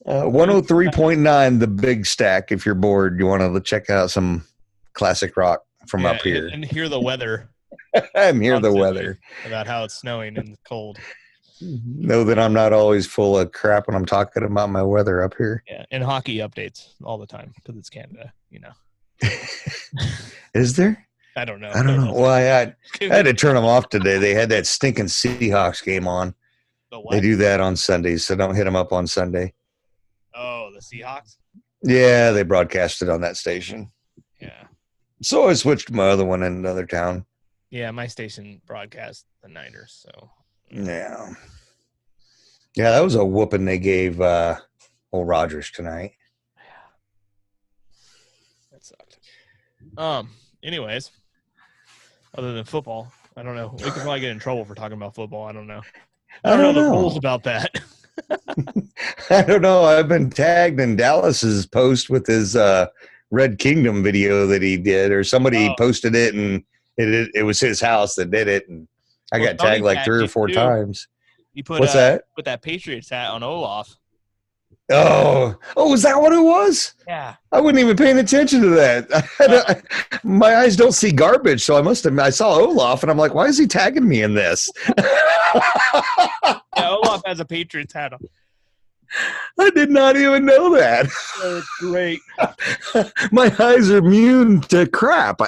103.9, the Big Stack. If you're bored, you want to check out some classic rock from up here. And hear the weather. And hear the weather. About how it's snowing and cold. Know that I'm not always full of crap when I'm talking about my weather up here. Yeah, and hockey updates all the time because it's Canada, you know. Is there? I don't know. Well, I had to turn them off today. They had that stinking Seahawks game on. The what? They do that on Sundays, so don't hit them up on Sunday. Oh, the Seahawks? Yeah, they broadcast it on that station. Yeah. So I switched to my other one in another town. Yeah, my station broadcasts the Niners, so. Yeah. Yeah, that was a whooping they gave old Rogers tonight. Yeah. That sucked. Anyways, other than football, I don't know. We could probably get in trouble for talking about football. I don't know. I don't know the rules about that. I don't know. I've been tagged in Dallas's post with his Red Kingdom video that he did, or somebody posted it, and it was his house that did it, and I got tagged like 3 or 4 times. You put What's that? Put that Patriots hat on Olaf. Oh, is that what it was? Yeah. I wasn't even paying attention to that. My eyes don't see garbage, so I saw Olaf, and I'm like, why is he tagging me in this? Yeah, Olaf has a Patriots hat on. I did not even know that. Oh, it's great. My eyes are immune to crap.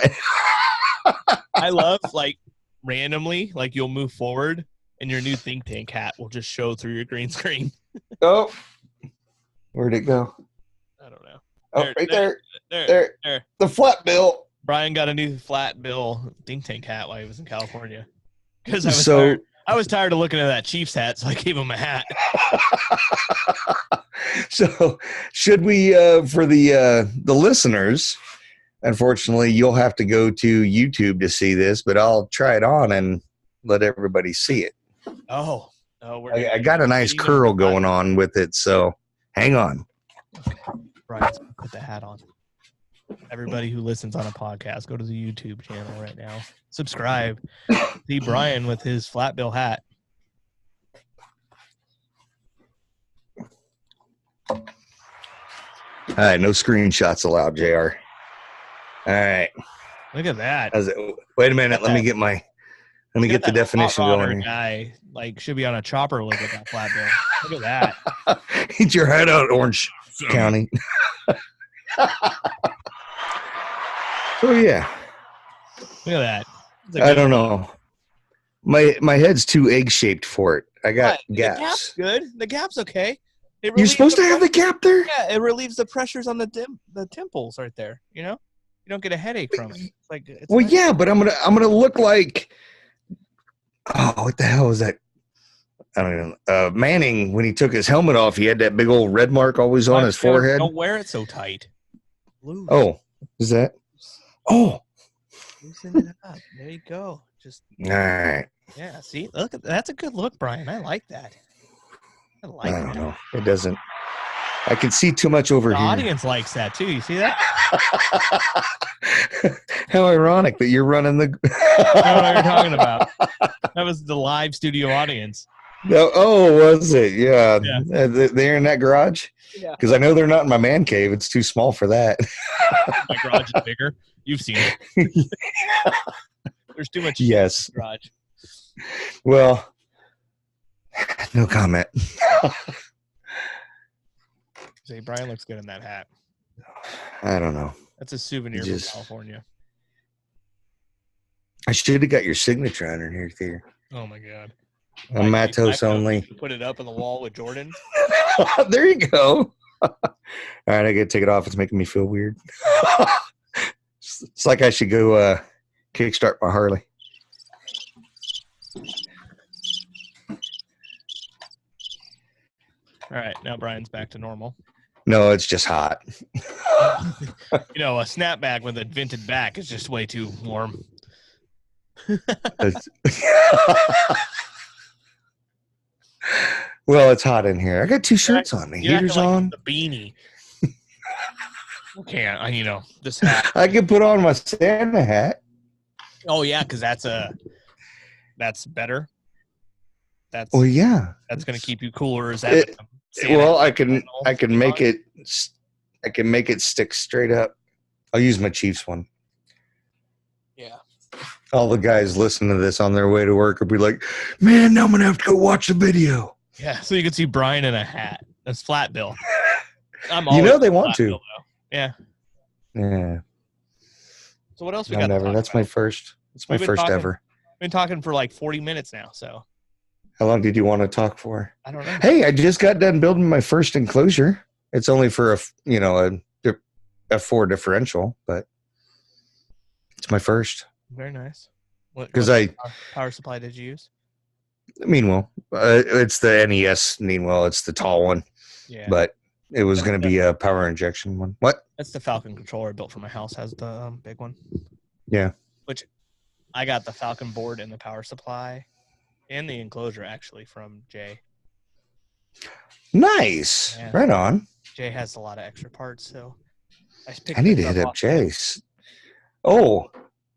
I love, like, randomly, like, you'll move forward, and your new think tank hat will just show through your green screen. Oh. Where'd it go? I don't know. Oh, right there. The flat bill. Brian got a new flat bill think tank hat while he was in California. Because I was tired of looking at that Chiefs hat, so I gave him a hat. So should we, for the listeners, unfortunately, you'll have to go to YouTube to see this, but I'll try it on and let everybody see it. Oh, I got a nice curl going on with it, so hang on. Brian's put the hat on. Everybody who listens on a podcast, go to the YouTube channel right now. Subscribe. See Brian with his flat bill hat. All right, no screenshots allowed, JR. All right. Look at that. Wait a minute. Let me get the definition going. Guy should be on a chopper. Look at that flat bill. Look at that. Eat your head out, Orange County. Oh yeah. Look at that. I don't know. My head's too egg shaped for it. I got gaps. The gap's good. The gap's okay. You're supposed to have the gap there? Yeah, it relieves the pressures on the temples right there. You know, you don't get a headache from it. It's nice. Yeah, but I'm gonna look like. Oh, what the hell is that? I don't know. Manning, when he took his helmet off, he had that big old red mark always on his forehead. Don't wear it so tight. Loose. Oh, is that? Oh. Loosen it up. There you go. Just. All right. Yeah. See, look, that's a good look, Brian. I like that. I don't know. It doesn't. I can see too much over the here. The audience likes that too. You see that? How ironic that you're running the. I don't know what you're talking about. That was the live studio audience. No, was it? Yeah. They're in that garage? Yeah. Because I know they're not in my man cave. It's too small for that. My garage is bigger. You've seen it. There's too much in the garage. Well, no comment. Say, Brian looks good in that hat. I don't know. That's a souvenir from California. I should have got your signature on here, Theo. Oh, my God. I'm Matos only. Put it up on the wall with Jordan. There you go. right, I gotta take it off. It's making me feel weird. It's like I should go kickstart my Harley. All right, now Brian's back to normal. No, it's just hot. A snapback with a vented back is just way too warm. Well, it's hot in here. I got 2 shirts on. The heater's on. The beanie. Okay, this hat. I can put on my Santa hat. Oh yeah, because that's better. That's yeah. That's gonna keep you cooler. Is that? I can make it. I can make it stick straight up. I'll use my Chiefs one. Yeah. All the guys listening to this on their way to work will be like, "Man, now I'm gonna have to go watch the video." Yeah, so you can see Brian in a hat. That's flat bill. They want to. Bill, yeah. Yeah. So what else we got? Never. That's my first. It's my first ever. We've been talking for like 40 minutes now. So. How long did you want to talk for? I don't know. Hey, I just got done building my first enclosure. It's only for a F4 differential, but it's my first. Very nice. What power supply did you use? Meanwhile, it's the NES Meanwhile, it's the tall one. Yeah. But it was going to be a power injection one. What? That's the Falcon controller built for my house. Has the big one. Yeah. Which I got the Falcon board and the power supply and the enclosure actually from Jay. Nice. Yeah. Right on. Jay has a lot of extra parts, so I need to hit up Jay's. Oh,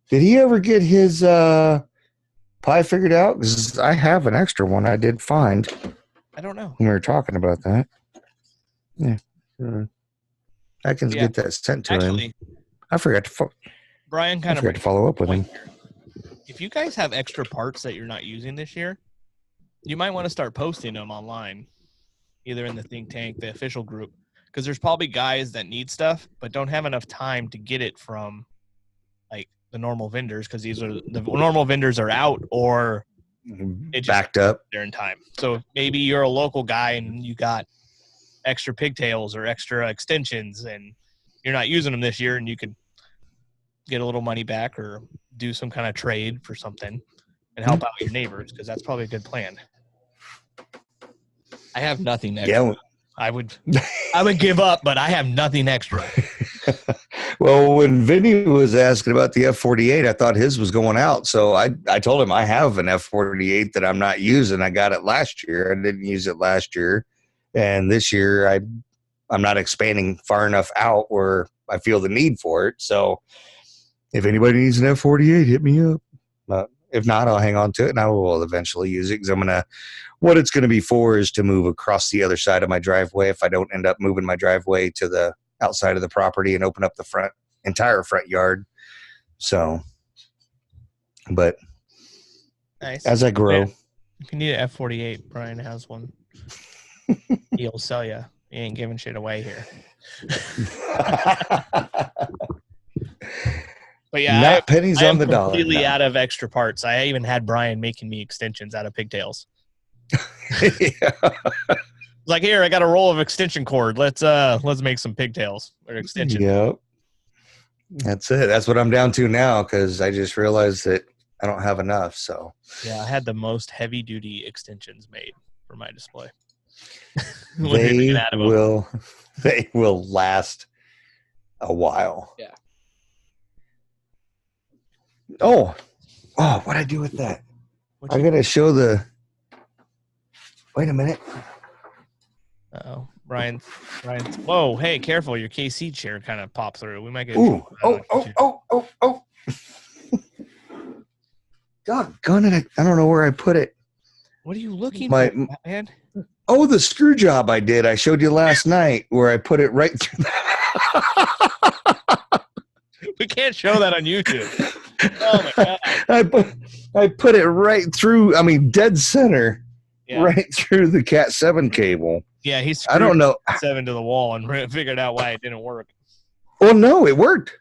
did he ever get his pie figured out? Because I have an extra one I did find. I don't know. When we were talking about that. Yeah. I can get that sent to him. I forgot to Brian forgot to follow up with him. If you guys have extra parts that you're not using this year, you might want to start posting them online, either in the Think Tank, the official group, because there's probably guys that need stuff but don't have enough time to get it from like the normal vendors, because the normal vendors are out or it just backed up there in time. So maybe you're a local guy and you got extra pigtails or extra extensions and you're not using them this year, and you could get a little money back or do some kind of trade for something and help out your neighbors, because that's probably a good plan. I have nothing extra. Yeah. I would give up, but I have nothing extra. Well, when Vinny was asking about the F48, I thought his was going out. So I told him I have an F48 that I'm not using. I got it last year. I didn't use it last year. And this year I'm not expanding far enough out where I feel the need for it. So if anybody needs an F48, hit me up. If not, I'll hang on to it, and I will eventually use it, because what it's going to be for is to move across the other side of my driveway if I don't end up moving my driveway to the outside of the property and open up the entire front yard. So, but nice. As I grow. Yeah. If you need an F48, Brian has one. He'll sell you. He ain't giving shit away here. But yeah, not pennies on the dollar. Completely out of extra parts. I even had Brian making me extensions out of pigtails. Yeah. Like, here, I got a roll of extension cord. Let's make some pigtails or extensions. Yep. That's it. That's what I'm down to now, because I just realized that I don't have enough. So yeah, I had the most heavy duty extensions made for my display. They will last a while. Yeah. Oh, what'd I do with that? I gotta show the. Wait a minute. Oh, Brian. Whoa, hey, careful! Your KC chair kind of popped through. We might get. Ooh! Oh! Doggone it! I don't know where I put it. What are you looking for, man? Oh, the screw job I did. I showed you last night where I put it right through. We can't show that on YouTube. Oh my god! I put it right through. I mean, dead center, right through the Cat 7 cable. Yeah, I don't know. Cat 7 to the wall and figured out why it didn't work. Well, no, it worked.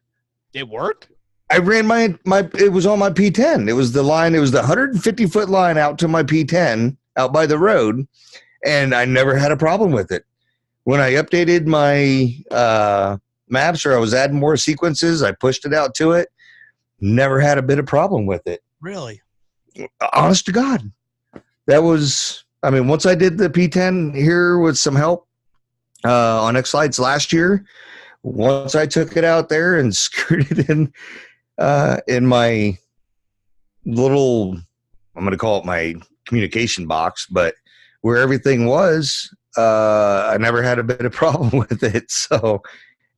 It worked? I ran my. It was on my P10. It was the line. It was the 150-foot line out to my P10 out by the road, and I never had a problem with it. when I updated my maps or I was adding more sequences, I pushed it out to it. Never had a bit of problem with it. Really? Honest to God. That was, I mean, once I did the P10 here with some help on X-Lights last year, once I took it out there and screwed it in my little, I'm going to call it my communication box, but where everything was, I never had a bit of problem with it. So,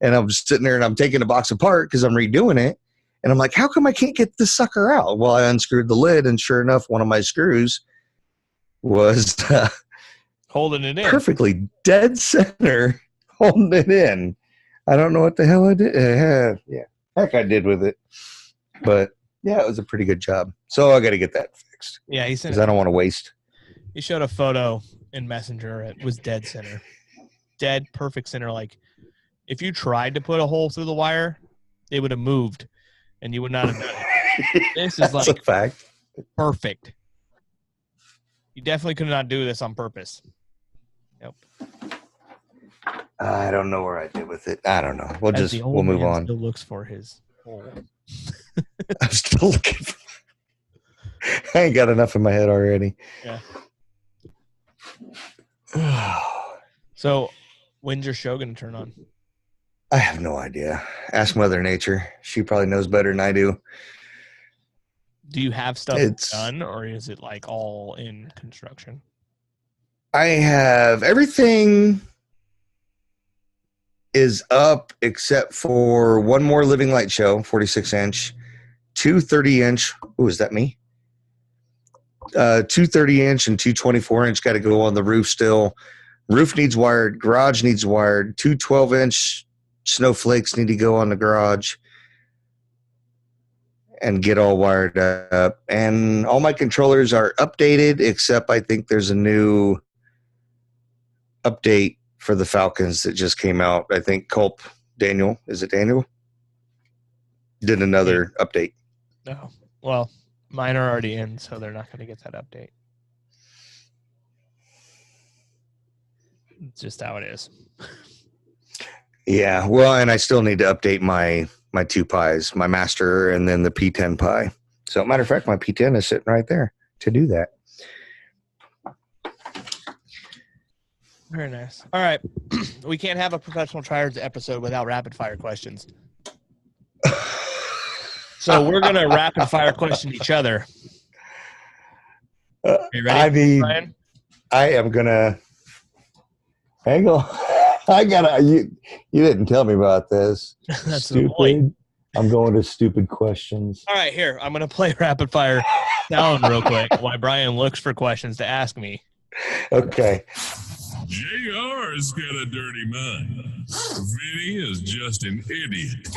and I'm just sitting there and I'm taking the box apart because I'm redoing it. And I'm like, how come I can't get this sucker out? Well, I unscrewed the lid, and sure enough, one of my screws was Holding it in. perfectly dead center, holding it in. I don't know what the hell I did. Heck, I did with it. But yeah, it was a pretty good job. So I got to get that fixed. Yeah, he said because I don't want to waste. He showed a photo in Messenger. It was dead center, dead perfect center. Like if you tried to put a hole through the wire, it would have moved, and you would not have done it. This is like a fact. Perfect. You definitely could not do this on purpose. Nope. I don't know where I did with it. I don't know. We'll move on. Still looks for his hole. I'm still looking for I ain't got enough in my head already. Yeah. So, when's your show going to turn on? I have no idea. Ask Mother Nature. She probably knows better than I do. Do you have stuff done, or is it like all in construction? I have everything is up except for one more Living Light show, 46-inch, two 30-inch. Oh, is that me? Two 30-inch and two 24-inch got to go on the roof still. Roof needs wired. Garage needs wired. Two 12-inch snowflakes need to go on the garage and get all wired up. And all my controllers are updated, except I think there's a new update for the Falcons that just came out. I think Daniel did another update. No. Well, mine are already in, so they're not going to get that update. It's just how it is. Yeah, well, and I still need to update my two pies, my master and then the P10 pie. So, matter of fact, my P10 is sitting right there to do that. Very nice. All right. We can't have a professional tryhards episode without rapid fire questions. So we're going to rapid fire question each other. You ready, Brian? I am going to hang on. You didn't tell me about this. That's the point. I'm going to stupid questions. All right, here. I'm going to play rapid fire sound real quick while Brian looks for questions to ask me. Okay. JR's got a dirty mind. Vinny is just an idiot.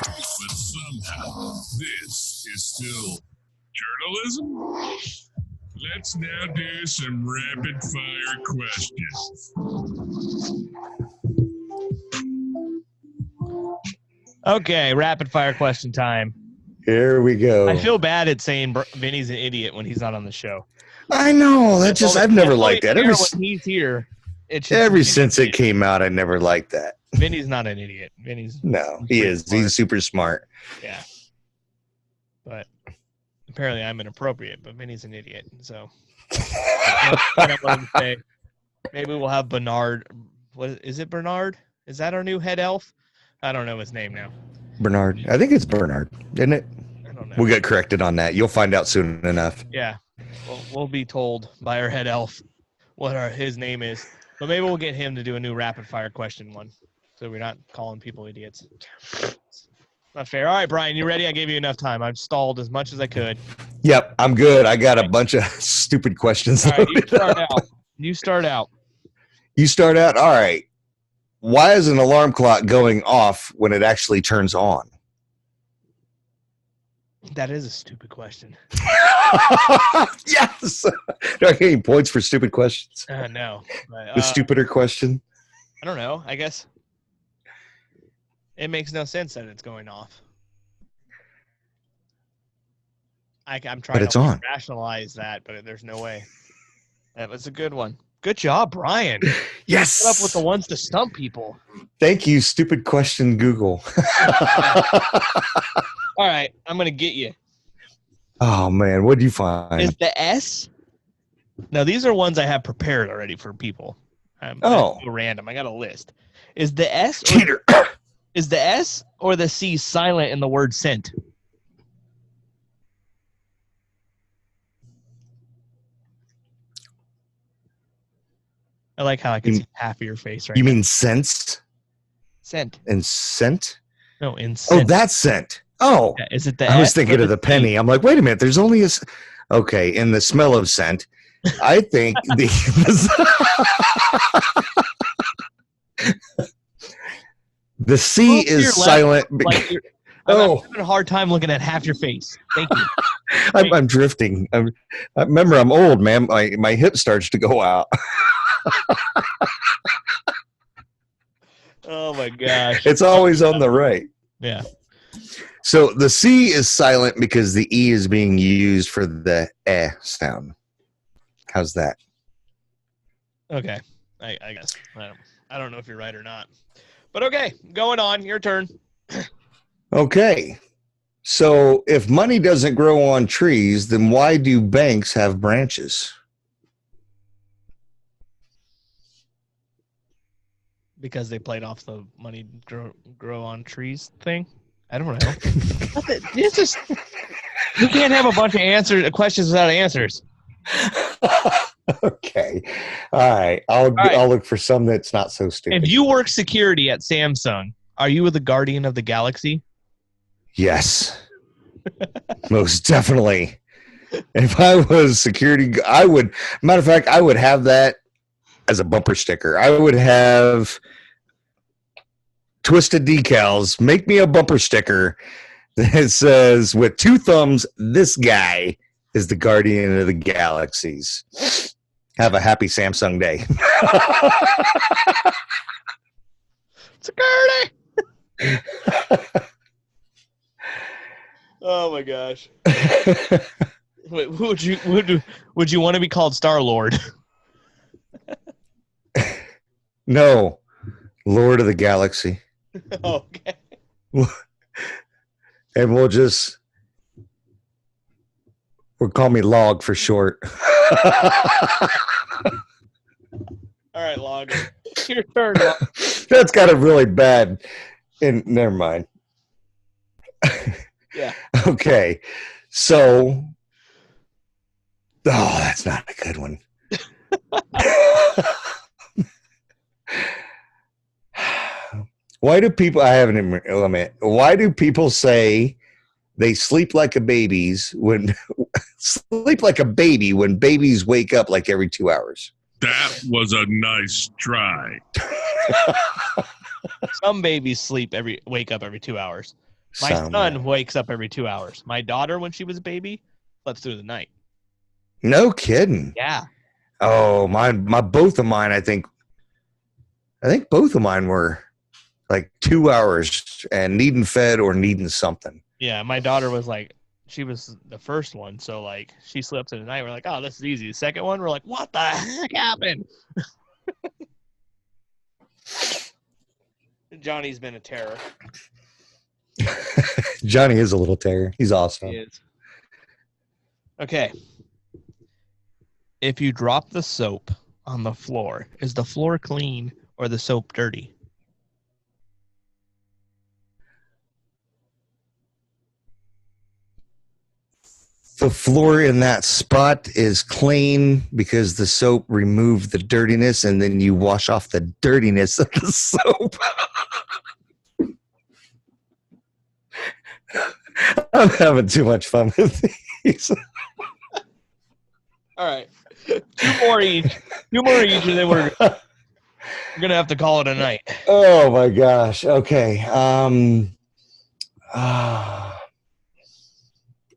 But somehow, this is still journalism? Let's now do some rapid fire questions. Okay, rapid fire question time. Here we go. I feel bad at saying Vinny's an idiot when he's not on the show. I know. That's just, I've never liked that. When he's here, ever since it came out, I never liked that. Vinny's not an idiot. No, he is. Smart. He's super smart. Yeah. But apparently I'm inappropriate, but Vinny's an idiot. So I don't want to say. Maybe we'll have Bernard. What is it, Bernard? Is that our new head elf? I don't know his name now. Bernard. I think it's Bernard, isn't it? I don't know. We'll get corrected on that. You'll find out soon enough. Yeah. We'll be told by our head elf what his name is. But maybe we'll get him to do a new rapid fire question one. So we're not calling people idiots. Not fair. All right, Brian, you ready? I gave you enough time. I've stalled as much as I could. Yep, I'm good. I got a bunch of stupid questions. All right, you start out. You start out? All right. Why is an alarm clock going off when it actually turns on? That is a stupid question. Yes. Do I get any points for stupid questions? No. The stupider question? I don't know. I guess it makes no sense that it's going off. I'm trying to rationalize that, but there's no way. That was a good one. Good job, Brian. Yes. Put up with the ones to stump people. Thank you, stupid question, Google. All right, I'm going to get you. Oh, man. What'd you find? Is the S? Now, these are ones I have prepared already for people. I go random. I got a list. Is the S Cheater. Is the S or the C silent in the word scent? I like how I can see half of your face right now. You mean sense? Scent. And scent? No, in scent. Oh, that's scent. Oh. Yeah, is it the I was S thinking or of the penny. I'm like, wait a minute. There's only a... Okay, in the smell of scent, I think the C is silent. I'm having a hard time looking at half your face. Thank you. I'm drifting. I remember, I'm old, man. My hip starts to go out. Oh my gosh! It's always on the right. Yeah. So the C is silent because the E is being used for the eh sound. How's that? Okay, I guess I don't know if you're right or not, but okay, going on. Your turn. Okay. So if money doesn't grow on trees, then why do banks have branches? Because they played off the money grow on trees thing. I don't know. It's just you can't have a bunch of questions without answers. Okay. All right. I'll look for some that's not so stupid. If you work security at Samsung, are you the guardian of the galaxy? Yes. Most definitely. If I was security, I would. Matter of fact, I would have that as a bumper sticker. I would have twisted decals. Make me a bumper sticker that says, with two thumbs, this guy is the guardian of the galaxies. Have a happy Samsung day. Security. Oh my gosh. Wait, would you want to be called Star-Lord? No. Lord of the Galaxy. Okay. And we'll call me Log for short. All right, Log. Your turn, Log. That's got a really bad. Never mind. Yeah. Okay. So. Oh, that's not a good one. Why do people? I haven't even. Why do people say they sleep like a baby when babies wake up like every 2 hours? That was a nice try. Some babies wake up every 2 hours. My son wakes up every 2 hours. My daughter, when she was a baby, slept through the night. No kidding. Yeah. Oh, both of mine. I think both of mine were like 2 hours and needing fed or needing something. Yeah, my daughter was like, she was the first one, so like she slept through the night. We're like, oh, this is easy. The second one, we're like, what the heck happened? Johnny's been a terror. Johnny is a little terror. He's awesome. He is. Okay. If you drop the soap on the floor, is the floor clean or the soap dirty? The floor in that spot is clean because the soap removed the dirtiness, and then you wash off the dirtiness of the soap. I'm having too much fun with these. All right. Two more each, and then we're gonna have to call it a night. Oh my gosh. Okay.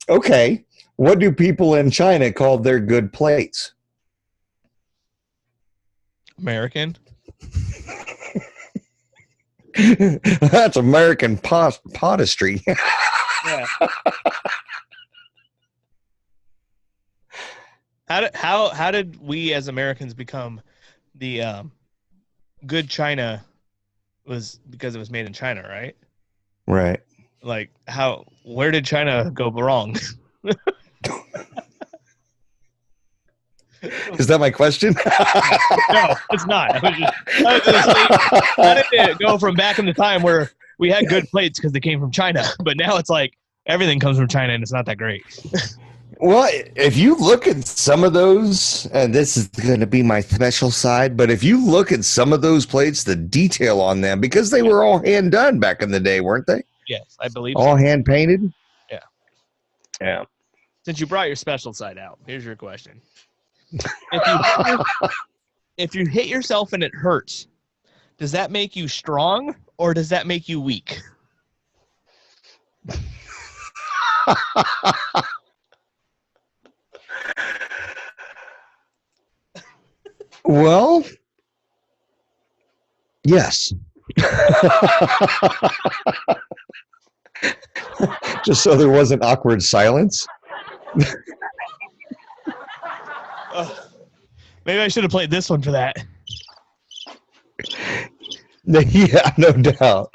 Okay. What do people in China call their good plates? American. That's American potistry. Yeah. How did we as Americans become the good China was because it was made in China, right? Right. Like where did China go wrong? Is that my question? No, it's not. I was gonna say, how did it go from back in the time where we had good plates because they came from China, but now it's like everything comes from China and it's not that great. Well, if you look at some of those, and this is going to be my special side, but if you look at some of those plates, the detail on them, because they were all hand done back in the day, weren't they? Yes, I believe All so. hand painted? Yeah. Yeah. Since you brought your special side out, here's your question. If you hit yourself and it hurts, does that make you strong or does that make you weak? Well, yes. Just so there wasn't awkward silence. Maybe I should have played this one for that. Yeah, no doubt.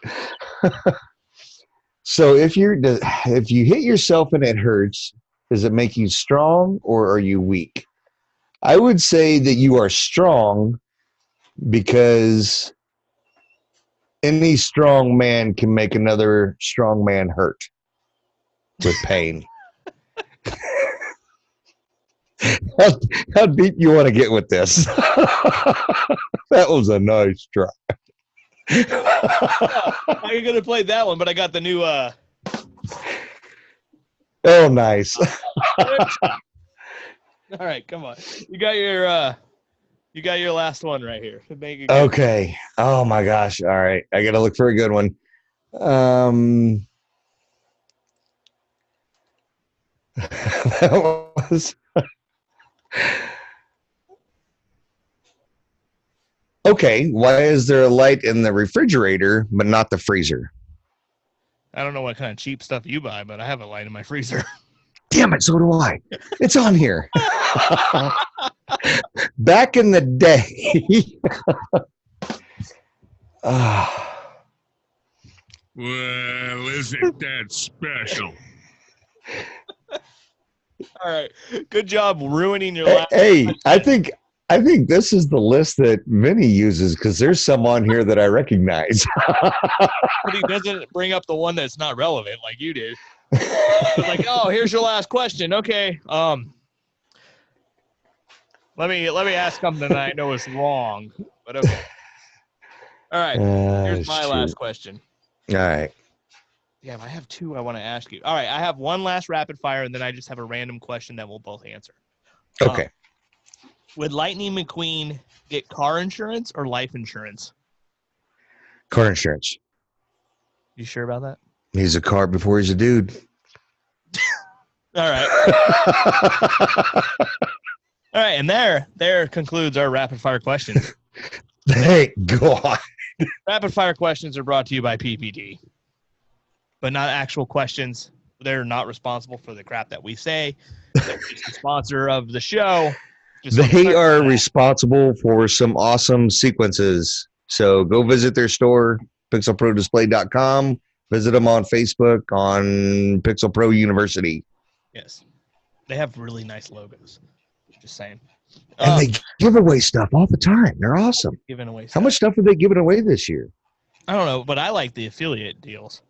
So if you hit yourself and it hurts, does it make you strong or are you weak? I would say that you are strong because any strong man can make another strong man hurt with pain. How deep you want to get with this? That was a nice try. I could have played that one, but I got the new Oh, nice. All right, come on. You got your last one right here. Okay. Oh my gosh. All right. I got to look for a good one. That was okay. Why is there a light in the refrigerator but not the freezer? I don't know what kind of cheap stuff you buy, but I have a light in my freezer. Damn it, so do I. It's on here. Back in the day. Well, isn't that special? All right. Good job ruining your last. Hey, I think this is the list that Vinny uses because there's some on here that I recognize. But he doesn't bring up the one that's not relevant like you did. It's like, oh, here's your last question. Okay. Let me ask something that I know is wrong, but okay. All right. Here's my last question. All right. Yeah, I have two I want to ask you. All right, I have one last rapid fire, and then I just have a random question that we'll both answer. Okay. Would Lightning McQueen get car insurance or life insurance? Car insurance. You sure about that? He's a car before he's a dude. All right. All right, and there concludes our rapid fire questions. Thank God. Rapid fire questions are brought to you by PPD, but not actual questions. They're not responsible for the crap that we say. They're just the sponsor of the show. They are responsible for some awesome sequences. So go visit their store, pixelprodisplay.com. Visit them on Facebook, on Pixel Pro University. Yes. They have really nice logos. Just saying. And they give away stuff all the time. They're awesome. Giving away stuff. How much stuff are they giving away this year? I don't know, but I like the affiliate deals.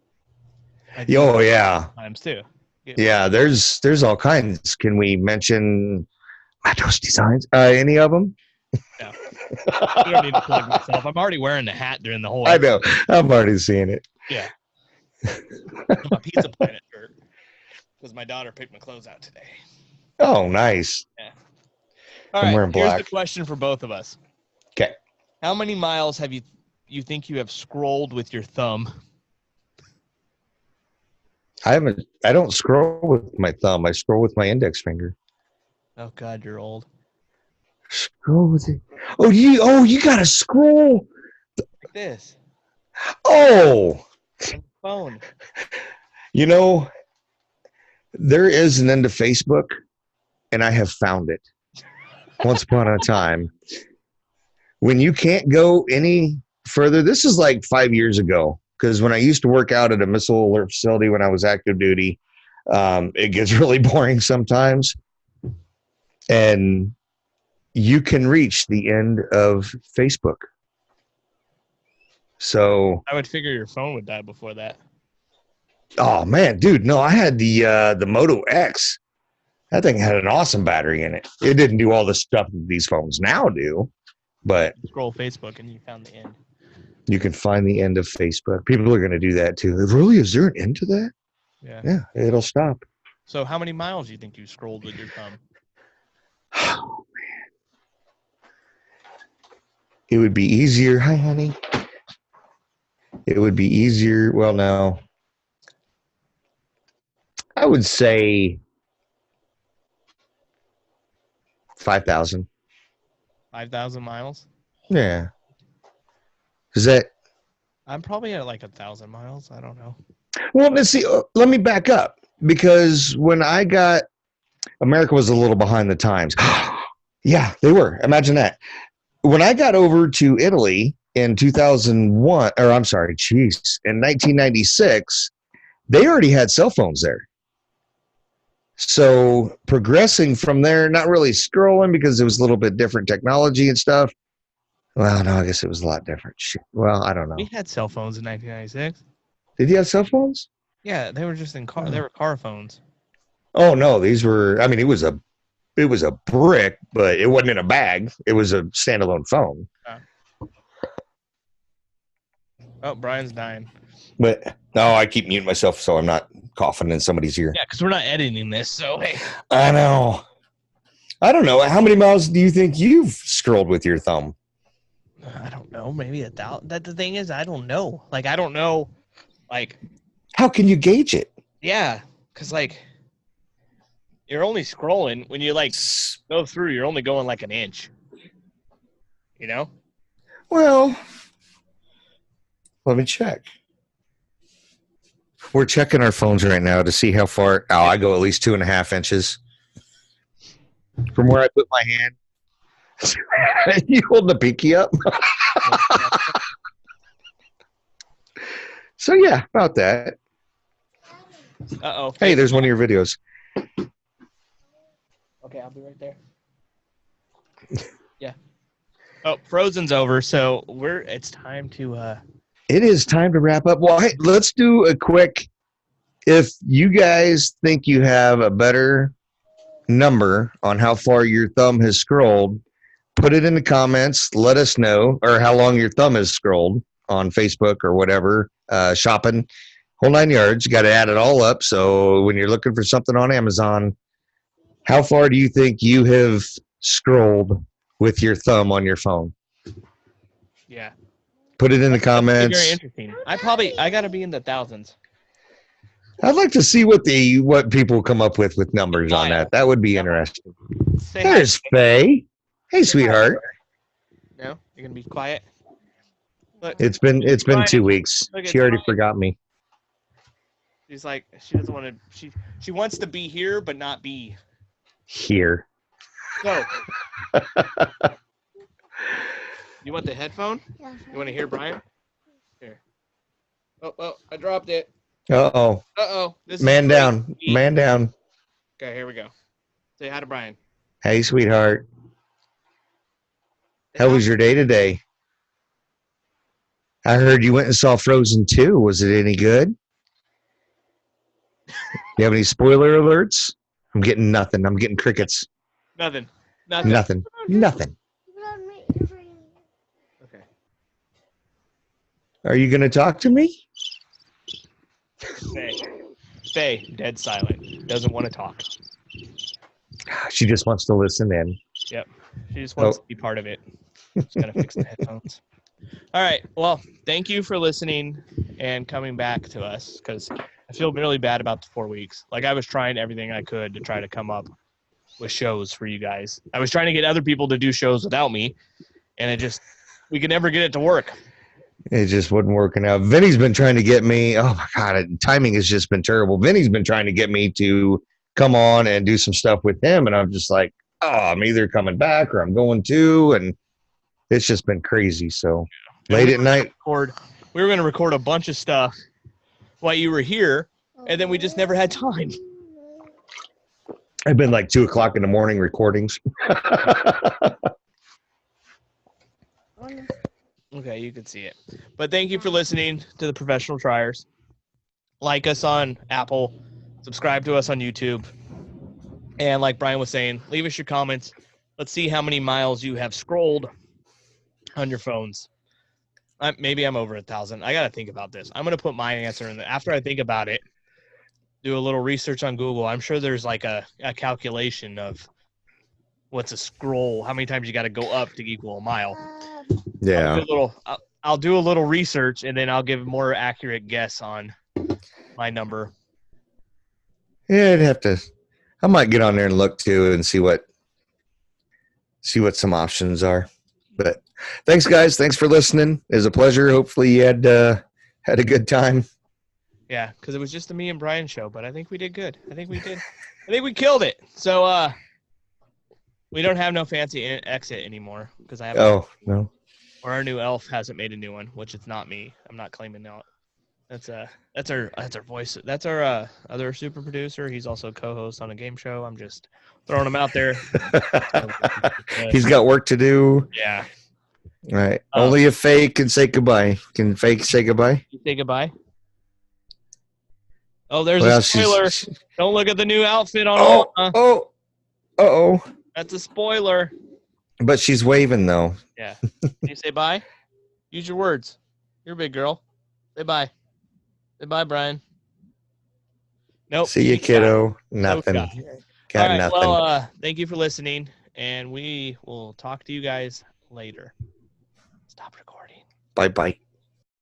Oh, yeah. Times too. Yeah, there's all kinds. Can we mention Matos Designs? Any of them? No. I don't need to plug myself. I'm already wearing the hat during the whole I know. I'm already seeing it. Yeah. My Pizza Planet shirt. Because my daughter picked my clothes out today. Oh, nice. Yeah. All I'm right, wearing black. here's the question for both of us. Okay. How many miles have you think you have scrolled with your thumb? I don't scroll with my thumb. I scroll with my index finger. Oh God, you're old. Scroll with it. Oh, you gotta scroll. Like this. Oh. On the phone. You know, there is an end to Facebook, and I have found it. once upon a time, when you can't go any further, this is like 5 years ago, because when I used to work out at a missile alert facility when I was active duty, it gets really boring sometimes. And you can reach the end of Facebook. So I would figure your phone would die before that. oh man, dude, no, I had the Moto X. That thing had an awesome battery in it. It didn't do all the stuff that these phones now do, but Scroll Facebook and you found the end. you can find the end of Facebook. People are going to do that too. Really, is there an end to that? Yeah. Yeah, it'll stop. So how many miles do you think you scrolled with your thumb? Oh man, it would be easier. Hi, honey. It would be easier. Well, no, I would say 5,000. 5,000 miles? Yeah. Is that? I'm probably at like 1,000 miles. I don't know. Well, let's see. Let me back up, because when I got, America was a little behind the times. Yeah, they were. Imagine that. When I got over to Italy in 2001, or I'm sorry, geez, in 1996, they already had cell phones there. So progressing from there, not really scrolling because it was a little bit different technology and stuff. Well, no, I guess it was a lot different. Shit. Well, I don't know. We had cell phones in 1996. Did you have cell phones? Yeah, they were just in car. They were car phones. Oh no, these were. I mean, it was a brick, but it wasn't in a bag. It was a standalone phone. Oh, Brian's dying. But no, I keep muting myself so I'm not coughing in somebody's ear. Yeah, because we're not editing this, so hey. I know. I don't know. How many miles do you think you've scrolled with your thumb? I don't know. Maybe 1,000. That the thing is, I don't know. Like, I don't know. Like, how can you gauge it? Yeah, because like you're only scrolling when you like go through. You're only going like an inch. You know. Well, let me check. We're checking our phones right now to see how far. Oh, I go at least 2.5 inches from where I put my hand. You hold the pinky up. So yeah, about that. Uh-oh. Hey, there's one of your videos. Okay, I'll be right there. Yeah. Oh, Frozen's over, so it's time to It is time to wrap up. Well, hey, let's do a quick, if you guys think you have a better number on how far your thumb has scrolled, put it in the comments. Let us know, or how long your thumb has scrolled on Facebook or whatever, shopping, whole 9 yards. You got to add it all up. So when you're looking for something on Amazon, how far do you think you have scrolled with your thumb on your phone? Yeah. Put it in the comments. Very interesting. I got to be in the thousands. I'd like to see what people come up with numbers on that. That would be interesting. There's Faye. Hey, sweetheart. No, you're gonna be quiet. Look, It's been 2 weeks. She already forgot me. She's like, she doesn't want to. She wants to be here, but not be here. So, you want the headphone? Yeah. You want to hear Brian? Here. Oh, I dropped it. Uh-oh. Man down. Man down. Okay, here we go. Say hi to Brian. Hey, sweetheart. How was your day today? I heard you went and saw Frozen 2. Was it any good? You have any spoiler alerts? I'm getting nothing. I'm getting crickets. Nothing. Nothing. Okay. Are you going to talk to me? Faye, dead silent. Doesn't want to talk. She just wants to listen in. Yep. She just wants to be part of it. Just got to fix the headphones. All right. Well, thank you for listening and coming back to us, because I feel really bad about the 4 weeks. Like, I was trying everything I could to try to come up with shows for you guys. I was trying to get other people to do shows without me, and we could never get it to work. It just wasn't working out. Vinny's been trying to get me. Oh, my God. Timing has just been terrible. Vinny's been trying to get me to come on and do some stuff with him, and I'm just like, oh, I'm either coming back or I'm going to, and it's just been crazy. So And late at night. We were going to record a bunch of stuff while you were here, and then we just never had time. I've been like 2 o'clock in the morning recordings. Okay, you can see it. But thank you for listening to the Professional Triers. Like us on Apple, subscribe to us on YouTube, and like Brian was saying, leave us your comments. Let's see how many miles you have scrolled on your phones. Maybe I'm over 1,000. I got to think about this. I'm going to put my answer in. After I think about it, do a little research on Google. I'm sure there's like a calculation of what's a scroll, how many times you got to go up to equal a mile. Yeah. I'll do a little research, and then I'll give a more accurate guess on my number. Yeah, I'd have to. I might get on there and look too and see what some options are. But thanks, guys. Thanks for listening. It was a pleasure. Hopefully, you had a good time. Yeah, because it was just the me and Brian show, but I think we did good. I think we killed it. So we don't have no fancy exit anymore because I have. Oh no. Or our new elf hasn't made a new one, which it's not me. I'm not claiming that. That's our voice. That's our other super producer. He's also co-host on a game show. I'm just throwing him out there. He's got work to do. Yeah. Right. Only a fake can say goodbye. Can fake say goodbye? You say goodbye. Oh, there's a spoiler. Don't look at the new outfit on. Oh. That's a spoiler. But she's waving though. Yeah. Can you say bye? Use your words. You're a big girl. Say bye. Say bye, Brian. Nope. See you, kiddo. Nothing. No Got all right, nothing. Well, thank you for listening, and we will talk to you guys later. Stop recording. Bye-bye.